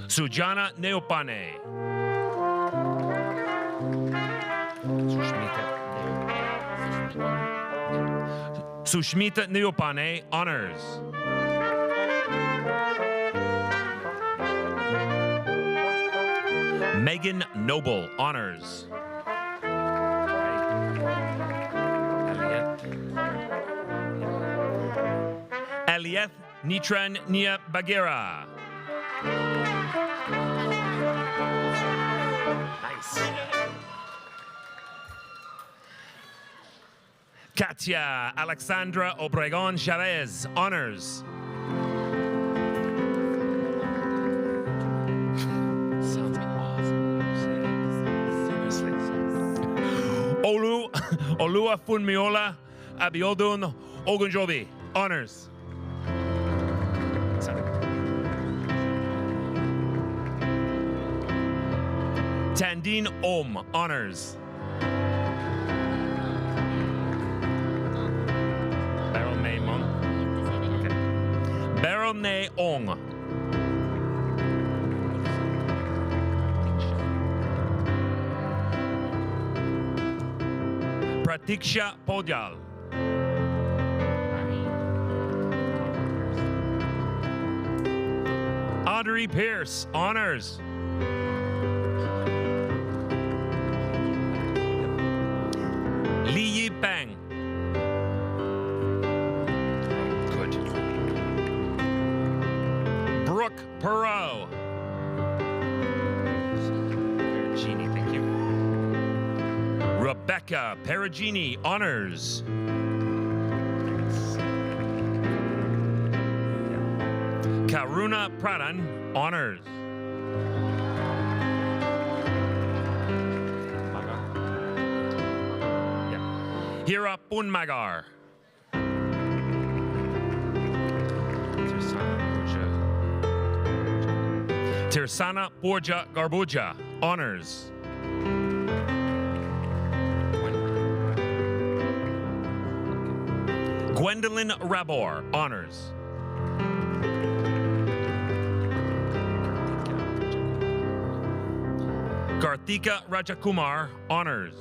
Sujana Neopane. Sushmita Neopane, honors. Megan Noble, honors. Alieth Nitran Nia Bagheera. Nice. Katia Alexandra Obregon Chavez, honors. Sounds awesome. Seriously. Olua Funmiola Abiodun Ogunjobi, honors. Tandine Om, honors. Karone Ong. Pratiksha Podyal. Audrey Pierce, honors. Li Yi Bang. Good. Brooke Perot. Perugini, thank you. Rebecca Perugini, honors. Karuna Pradhan, honors. Hira Punmagar. Tirsana Borja Garbuja, honors. Gwendolyn Rabor, honors. Karthika Rajakumar, honors.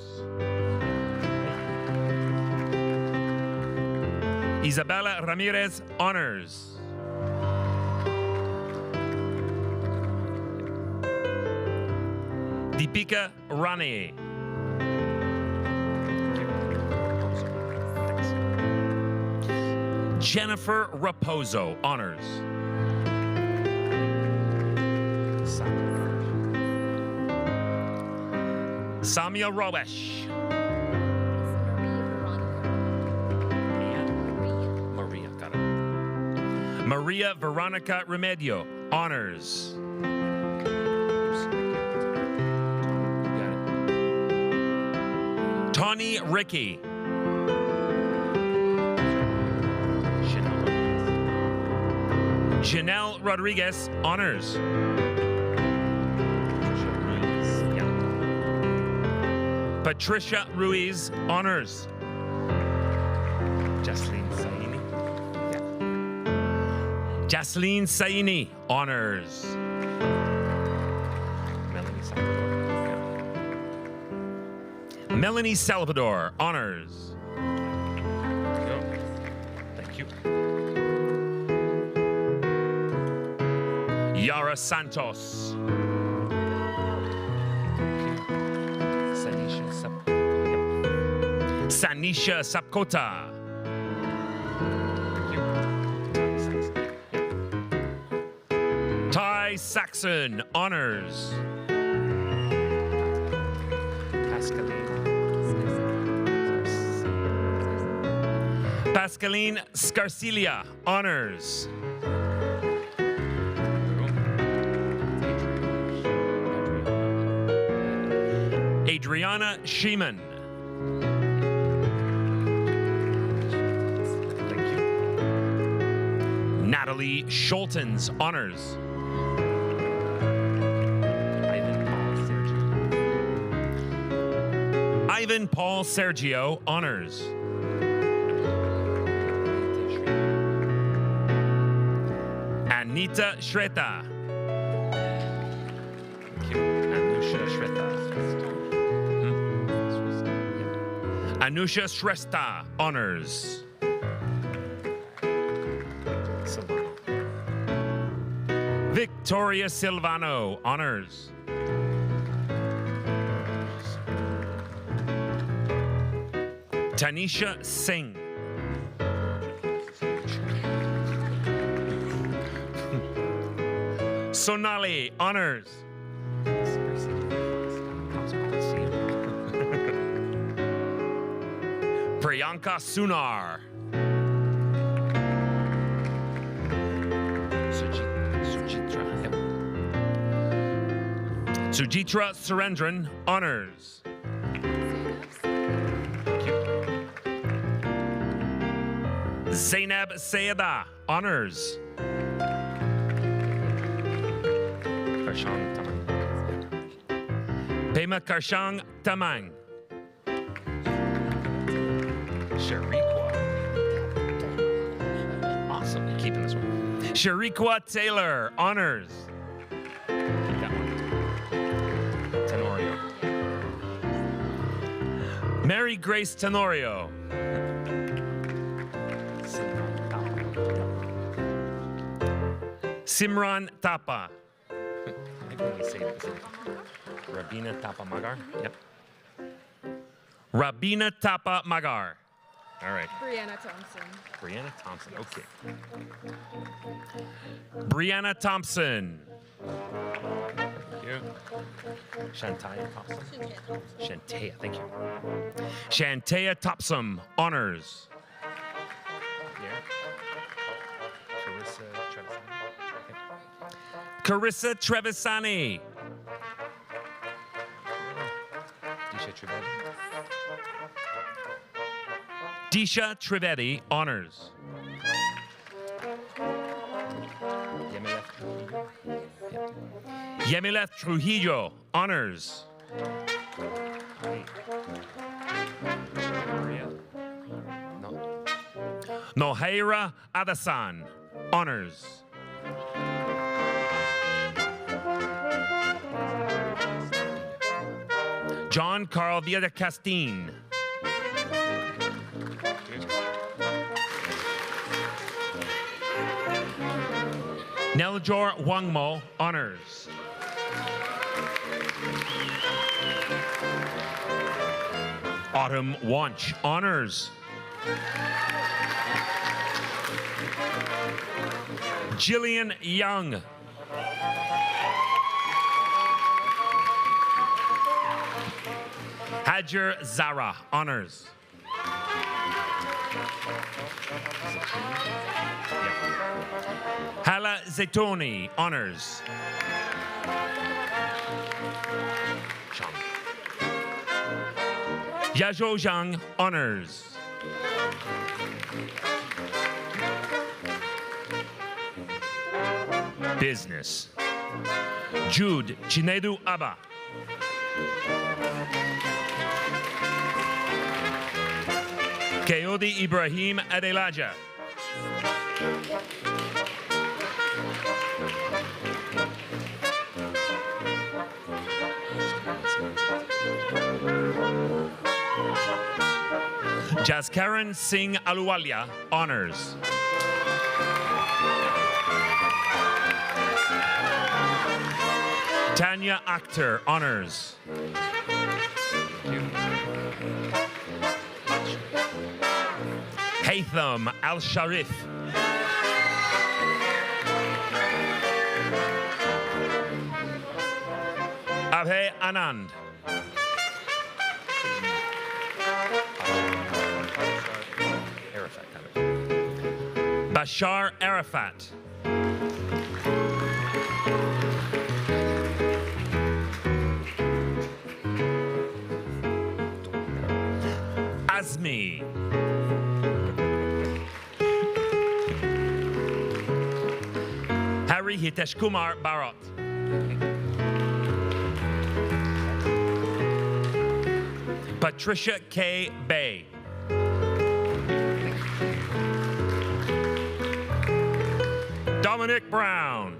Isabella Ramirez, honors. Deepika Rane. Jennifer Raposo, honors. Samia Rowesh. Maria, got it. Maria Veronica Remedio, honors. Tawny Ricky. Janelle Rodriguez, honors. Patricia Ruiz, honors. Jasleen Saini. Jasleen Saini, honors. Melanie Salvador, honors. Thank you. Yara Santos. Sanisha Sapkota. Ty Saxon, honors. Pascaline Scarcilia, honors. Adriana Sheeman. Natalie Schultens, honors. Ivan Paul Sergio, honors. Anita Shreta. Anusha Shreta. Anusha Shrestha, honors. Victoria Silvano, honors. Tanisha Singh. Sonali, honors. Priyanka Sunar. Sujitra Surendran, honors. Zainab Sayeda, honors. Pema Karshang Tamang. Shariqua. Awesome, keeping this one. Shariqua Taylor, honors. That one. Tenorio. Mary Grace Tenorio. Simran Tapa. Maybe we say that. Rabina Tapa Magar. Yep. Rabina Tapa Magar. All right. Brianna Thompson. Brianna Thompson. Okay. Brianna Thompson. Thank you. Shantaya Thompson. Shantea. Thank you. Shantea Thompson. Honors. Yeah. Carissa Trevisani. Disha Trivedi, honors. Yemileth Trujillo, honors. Noheira Adasan, honors. John Carl Villacastine. Neljor Wangmo, honors. Autumn Wanch, honors. Jillian Young. Hajar Zara, honors. Hala Zetoni, honors. Yazhou Zhang, honors. Business. Jude Chinedu Abba. Kayode Ibrahim Adelaja. Jaskaran Singh Aluwalia, honors. Tanya Akhtar, honors. Haytham Al-Sharif. Abhay Anand. Bashar Arafat. Azmi. Harry Hitesh Kumar Bharat. Patricia K. Bay. Dominic Brown.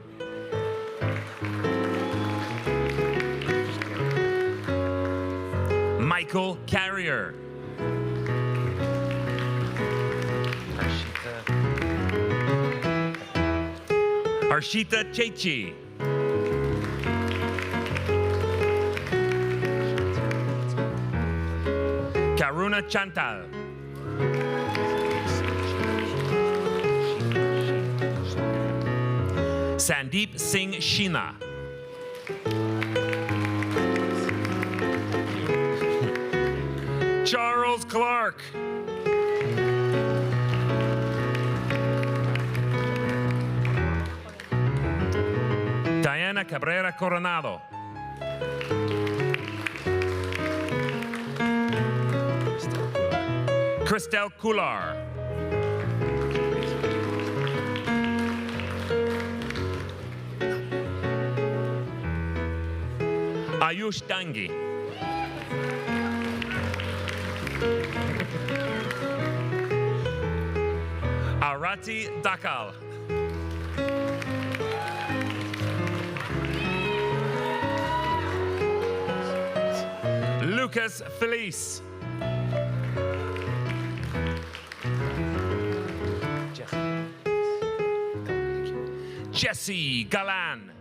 Michael Carrier. Arshita Chechi. Karuna Chantal. Sandeep Singh Sheena. Charles Clark. Diana Cabrera Coronado. Christelle Coular. Ayush Dangi. Arati Dakal. Lucas Felice. Jesse Galan.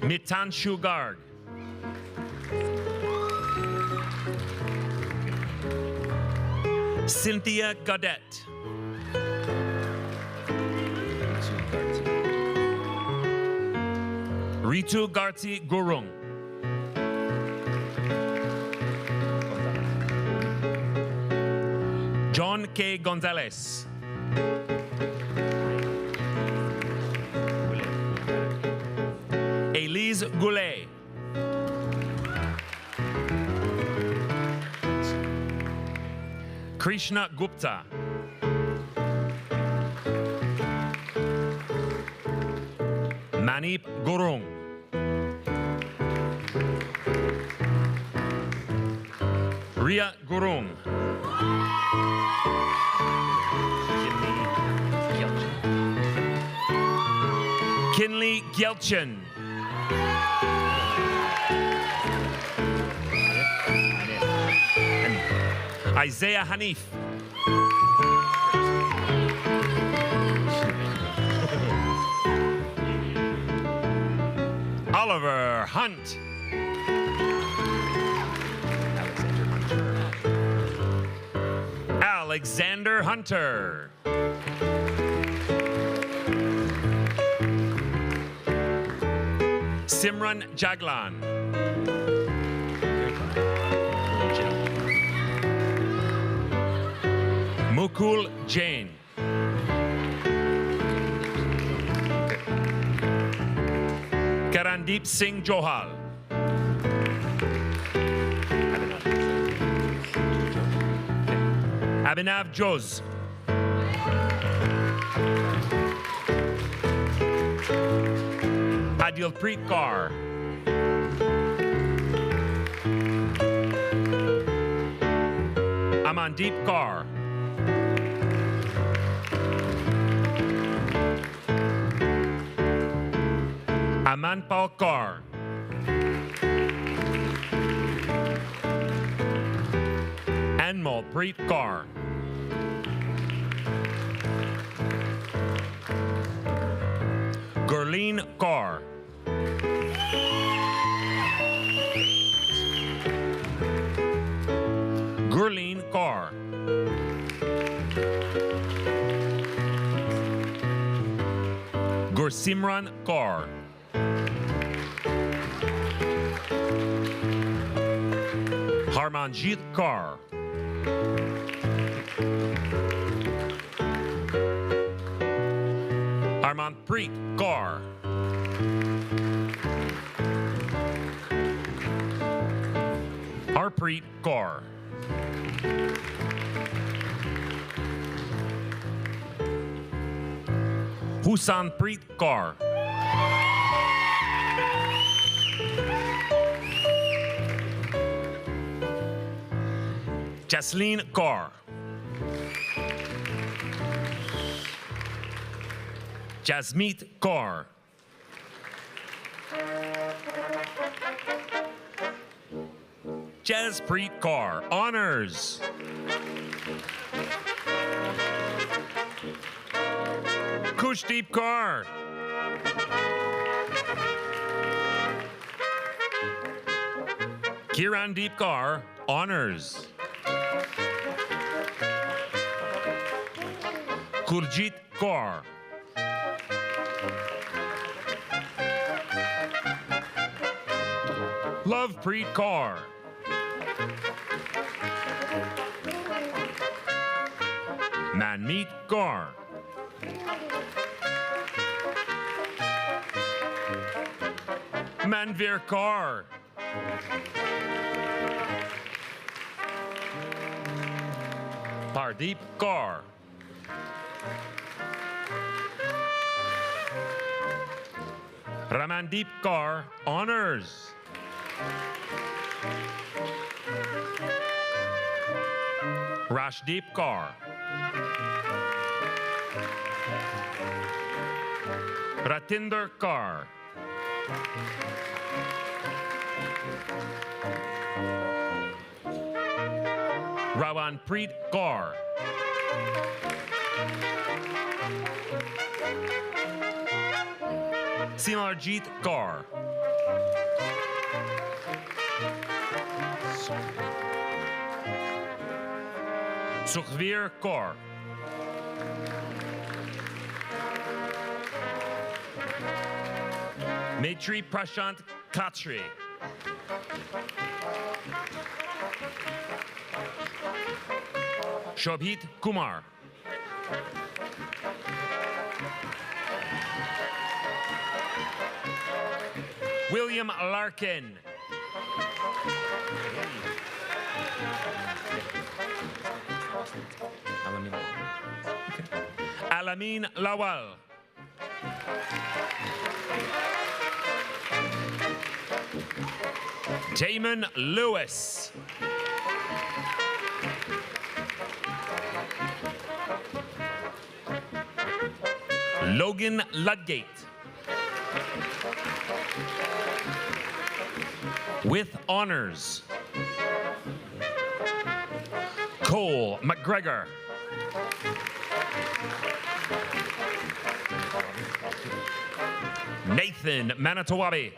Mitanshu Garg. Cynthia Gaudette. Ritu Garti Gurung. John K. Gonzalez. Elise Goulet. Krishna Gupta. Manip Gurung. Ria Gurung. Kinley Gyelchin. Isaiah Hanif. Oliver Hunt. Alexander Hunter. Simran Jaglan. Mukul Jain. Karandeep Singh Johal. Abhinav Jose. Adilpreet Kaur. Amandeep Kaur. Amanpal Kaur. Anmolpreet Kaur. Gurleen Kaur. Gurleen Kaur. Gursimran Kaur. Harmanjit Kaur. Harmanpreet Kaur. Harpreet Kaur. Husanpreet Kaur. Jasleen Kaur. Jasmeet Kaur. Jaspreet Kaur. Honors. Kushdeep Kaur. Kirandeep Kaur. Honors. Gurjit Kaur. Lovepreet Kaur. Manmeet Kaur. Manvir Kaur. Pardeep Kaur. Ramandeep Kaur. Honors. Rashdeep Kaur. Ratinder Kaur. Rawanpreet Kaur. Simarjeet Kaur. Sukhveer Kaur. Maitri Prashant Khatri. Shobhit Kumar. William Larkin. Alamin Lawal. Damon Lewis. Logan Ludgate. With honors, Cole McGregor. Nathan Manitowabi.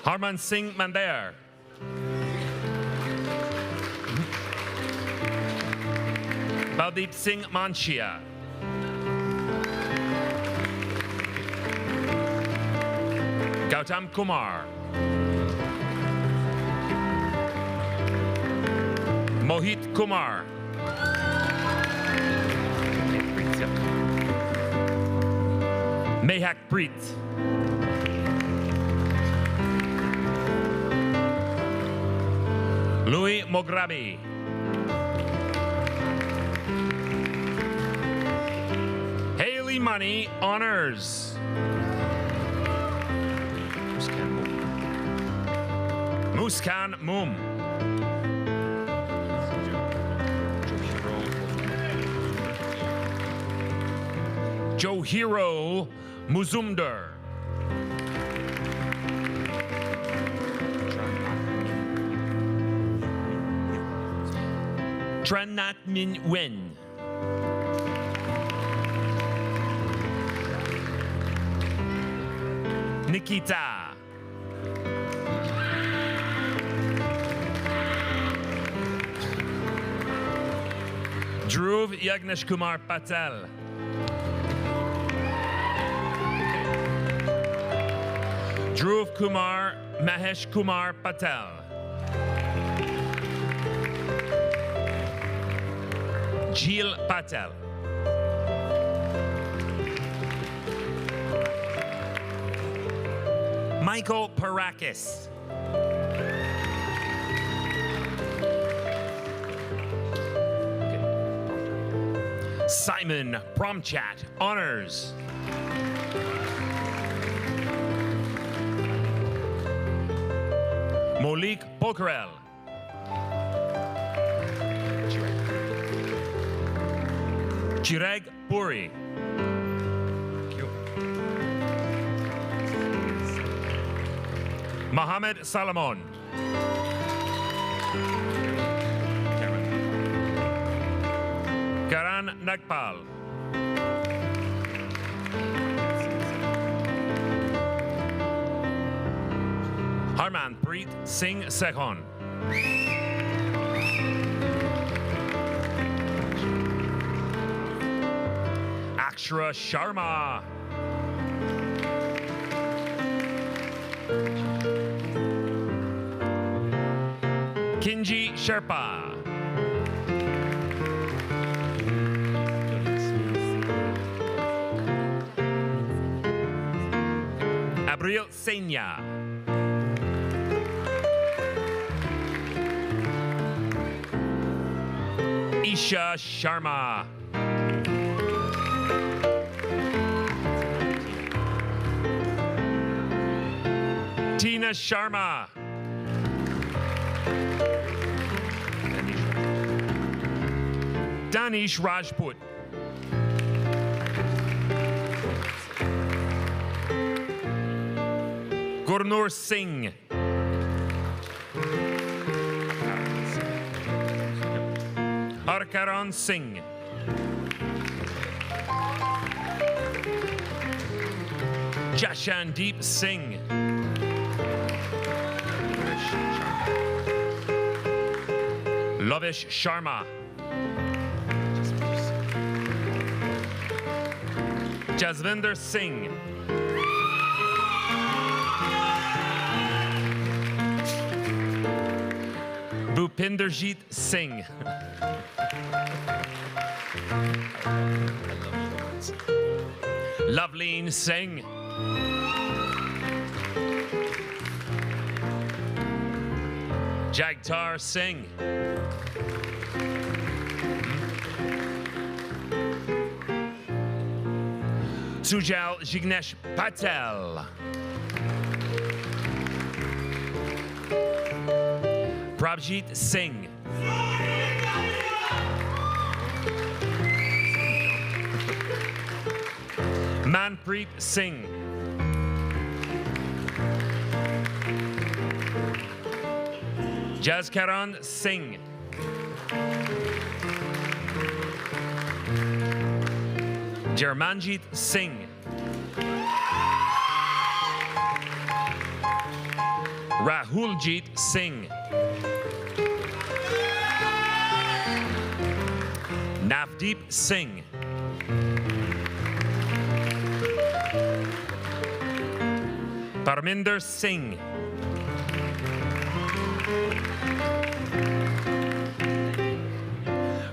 Harman Singh Mandir. Baldeep Singh Manchia. Gautam Kumar. Mohit Kumar. Mahak Preet. Louis Mograbi. Haley Money honors. Muskan Mum. Johiro Muzumder. Tranat Min Wen. Nikita. Dhruv Yagnesh Kumar Patel. Dhruv Kumar Mahesh Kumar Patel. Jil Patel. Michael Parakis. Simon Promchat honors. Malik Pokrel. Chirag Puri. Mohammed Salomon. Karan Nagpal. Harmanpreet Singh Sehon. Akshara Sharma. Kinji Sherpa. Abril Senya. Isha Sharma. Tina Sharma. Danish Rajput. Gurnur Singh. Arkaran Singh. Jashandeep Singh. Lavish Sharma. Jasvinder Singh. Bhupinderjeet Singh. Loveleen Singh. Jagtar Singh. Sujal Jignesh Patel. Prabjit Singh. Manpreet Singh. Jazkaran Singh. Jermanjit Singh. Rahuljit Singh. Navdeep Singh. Parminder Singh.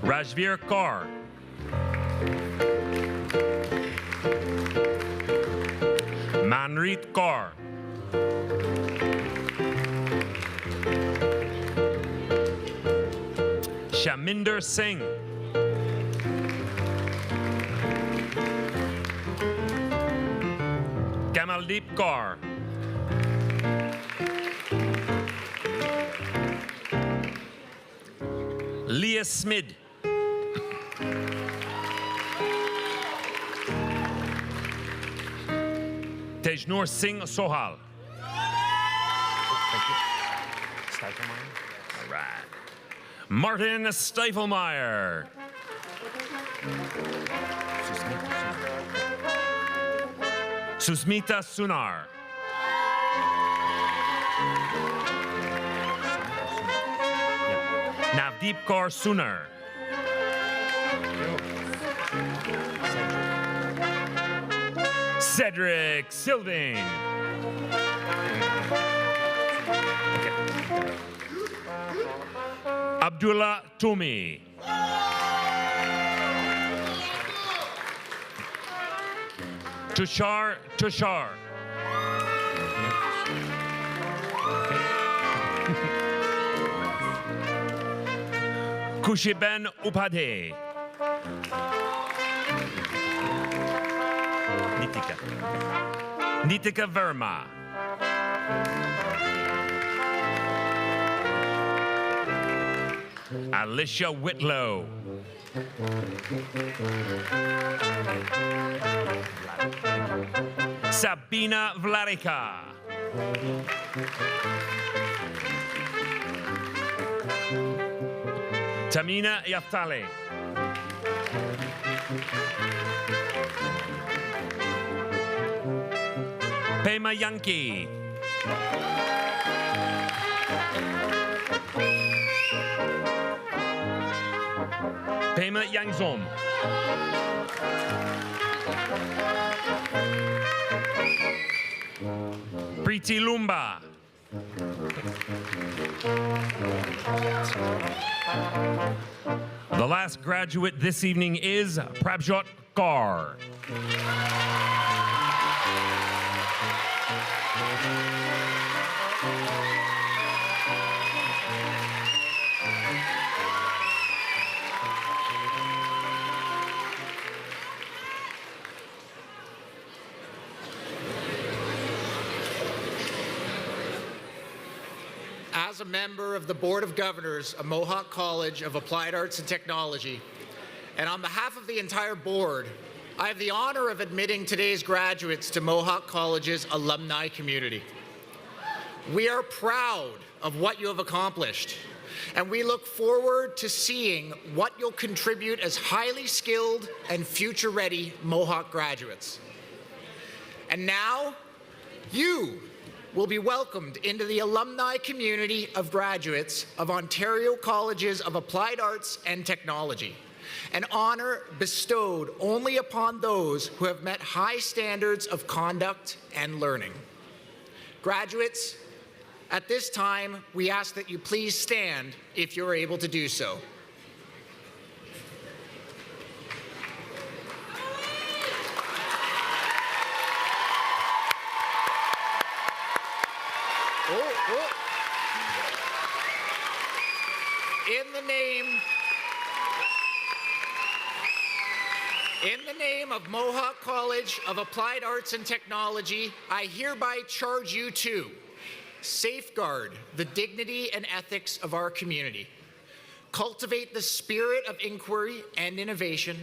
Rajveer Kaur. Manreet Kaur. Shaminder Singh. Kamaldeep Kaur. Leah Smid. Tejnoor Singh Sohal. Thank you. Stifelmeyer. All right. Martin Stifelmeyer. Susmita Sunar. Navdeep Kaur Sunar. Cedric Sylvain. Abdullah Toumi. Tushar. Kushiben Upadhyay. Nitika Verma. Alicia Whitlow. Sabina Vladica. Tamina Yaftali. Pema Yankee. Pema Yangzom. Preeti Lumba. The last graduate this evening is Prabjot Kaur. As a member of the Board of Governors of Mohawk College of Applied Arts and Technology, And on behalf of the entire board, I have the honor of admitting today's graduates to Mohawk College's alumni community. We are proud of what you have accomplished, and we look forward to seeing what you'll contribute as highly skilled and future-ready Mohawk graduates. And now, you will be welcomed into the alumni community of graduates of Ontario Colleges of Applied Arts and Technology, an honor bestowed only upon those who have met high standards of conduct and learning. Graduates, at this time, we ask that you please stand if you're able to do so. In the name of Mohawk College of Applied Arts and Technology, I hereby charge you to safeguard the dignity and ethics of our community, cultivate the spirit of inquiry and innovation,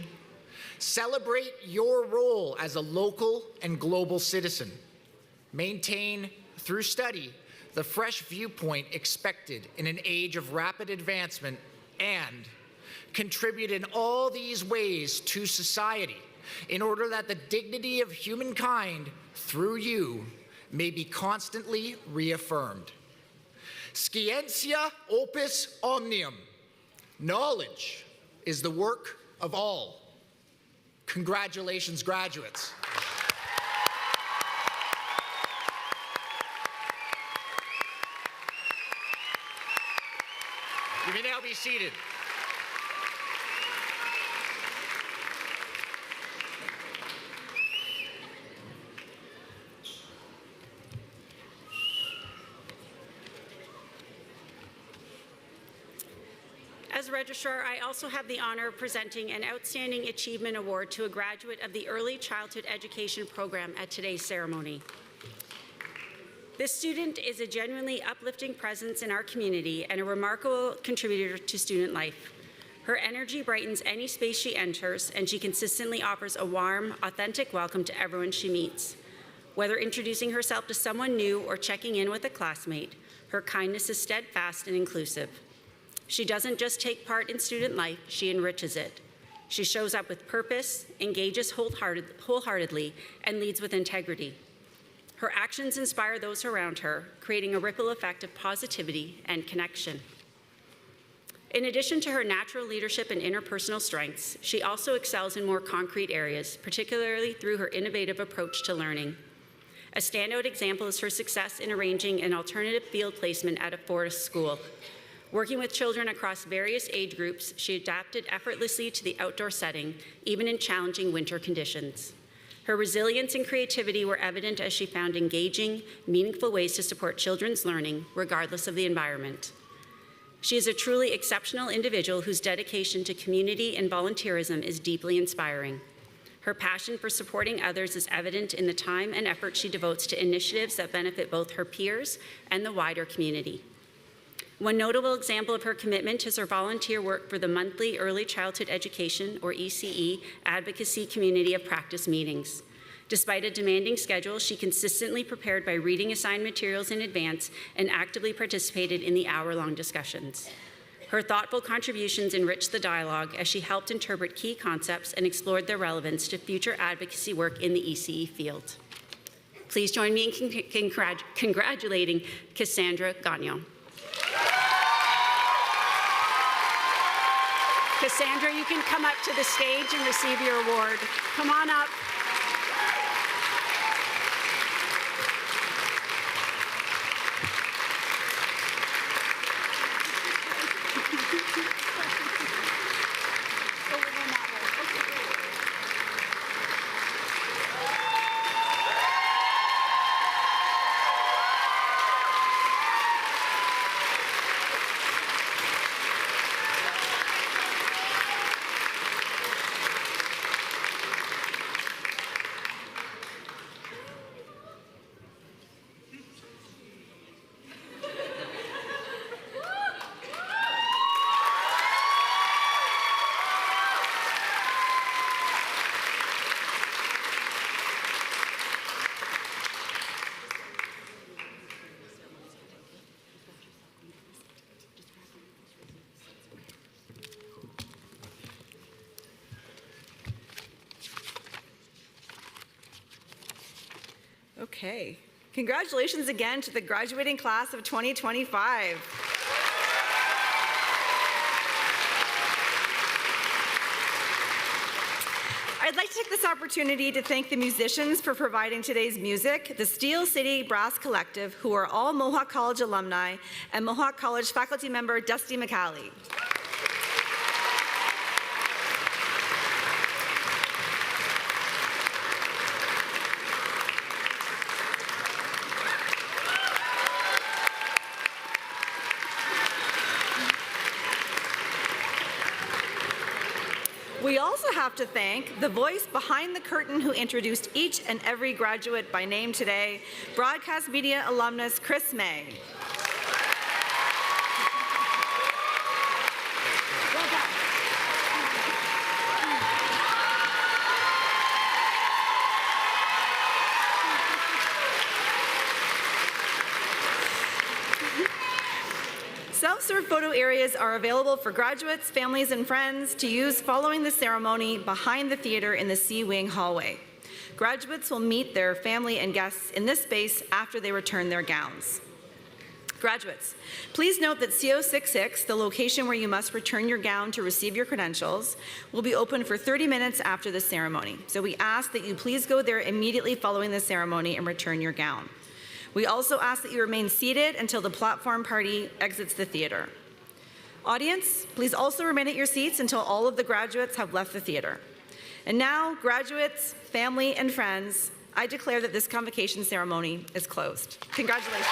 celebrate your role as a local and global citizen, maintain through study the fresh viewpoint expected in an age of rapid advancement, and contribute in all these ways to society in order that the dignity of humankind through you may be constantly reaffirmed. Scientia opus omnium. Knowledge is the work of all. Congratulations, graduates. You may now be seated. As Registrar, I also have the honor of presenting an Outstanding Achievement Award to a graduate of the Early Childhood Education Program at today's ceremony. This student is a genuinely uplifting presence in our community and a remarkable contributor to student life. Her energy brightens any space she enters, and she consistently offers a warm, authentic welcome to everyone she meets. Whether introducing herself to someone new or checking in with a classmate, her kindness is steadfast and inclusive. She doesn't just take part in student life, she enriches it. She shows up with purpose, engages wholeheartedly, and leads with integrity. Her actions inspire those around her, creating a ripple effect of positivity and connection. In addition to her natural leadership and interpersonal strengths, she also excels in more concrete areas, particularly through her innovative approach to learning. A standout example is her success in arranging an alternative field placement at a forest school. Working with children across various age groups, she adapted effortlessly to the outdoor setting, even in challenging winter conditions. Her resilience and creativity were evident as she found engaging, meaningful ways to support children's learning, regardless of the environment. She is a truly exceptional individual whose dedication to community and volunteerism is deeply inspiring. Her passion for supporting others is evident in the time and effort she devotes to initiatives that benefit both her peers and the wider community. One notable example of her commitment is her volunteer work for the monthly Early Childhood Education, or ECE, advocacy community of practice meetings. Despite a demanding schedule, she consistently prepared by reading assigned materials in advance and actively participated in the hour-long discussions. Her thoughtful contributions enriched the dialogue as she helped interpret key concepts and explored their relevance to future advocacy work in the ECE field. Please join me in congratulating Cassandra Gagnon. Cassandra, you can come up to the stage and receive your award. Come on up. Okay. Congratulations again to the graduating class of 2025. I'd like to take this opportunity to thank the musicians for providing today's music, the Steel City Brass Collective, who are all Mohawk College alumni, and Mohawk College faculty member Dusty McKeil. We also have to thank the voice behind the curtain who introduced each and every graduate by name today, broadcast media alumnus Chris May. Self-serve photo areas are available for graduates, families, and friends to use following the ceremony behind the theater in the C-Wing hallway. Graduates will meet their family and guests in this space after they return their gowns. Graduates, please note that CO66, the location where you must return your gown to receive your credentials, will be open for 30 minutes after the ceremony. So we ask that you please go there immediately following the ceremony and return your gown. We also ask that you remain seated until the platform party exits the theater. Audience, please also remain at your seats until all of the graduates have left the theater. And now, graduates, family, and friends, I declare that this convocation ceremony is closed. Congratulations.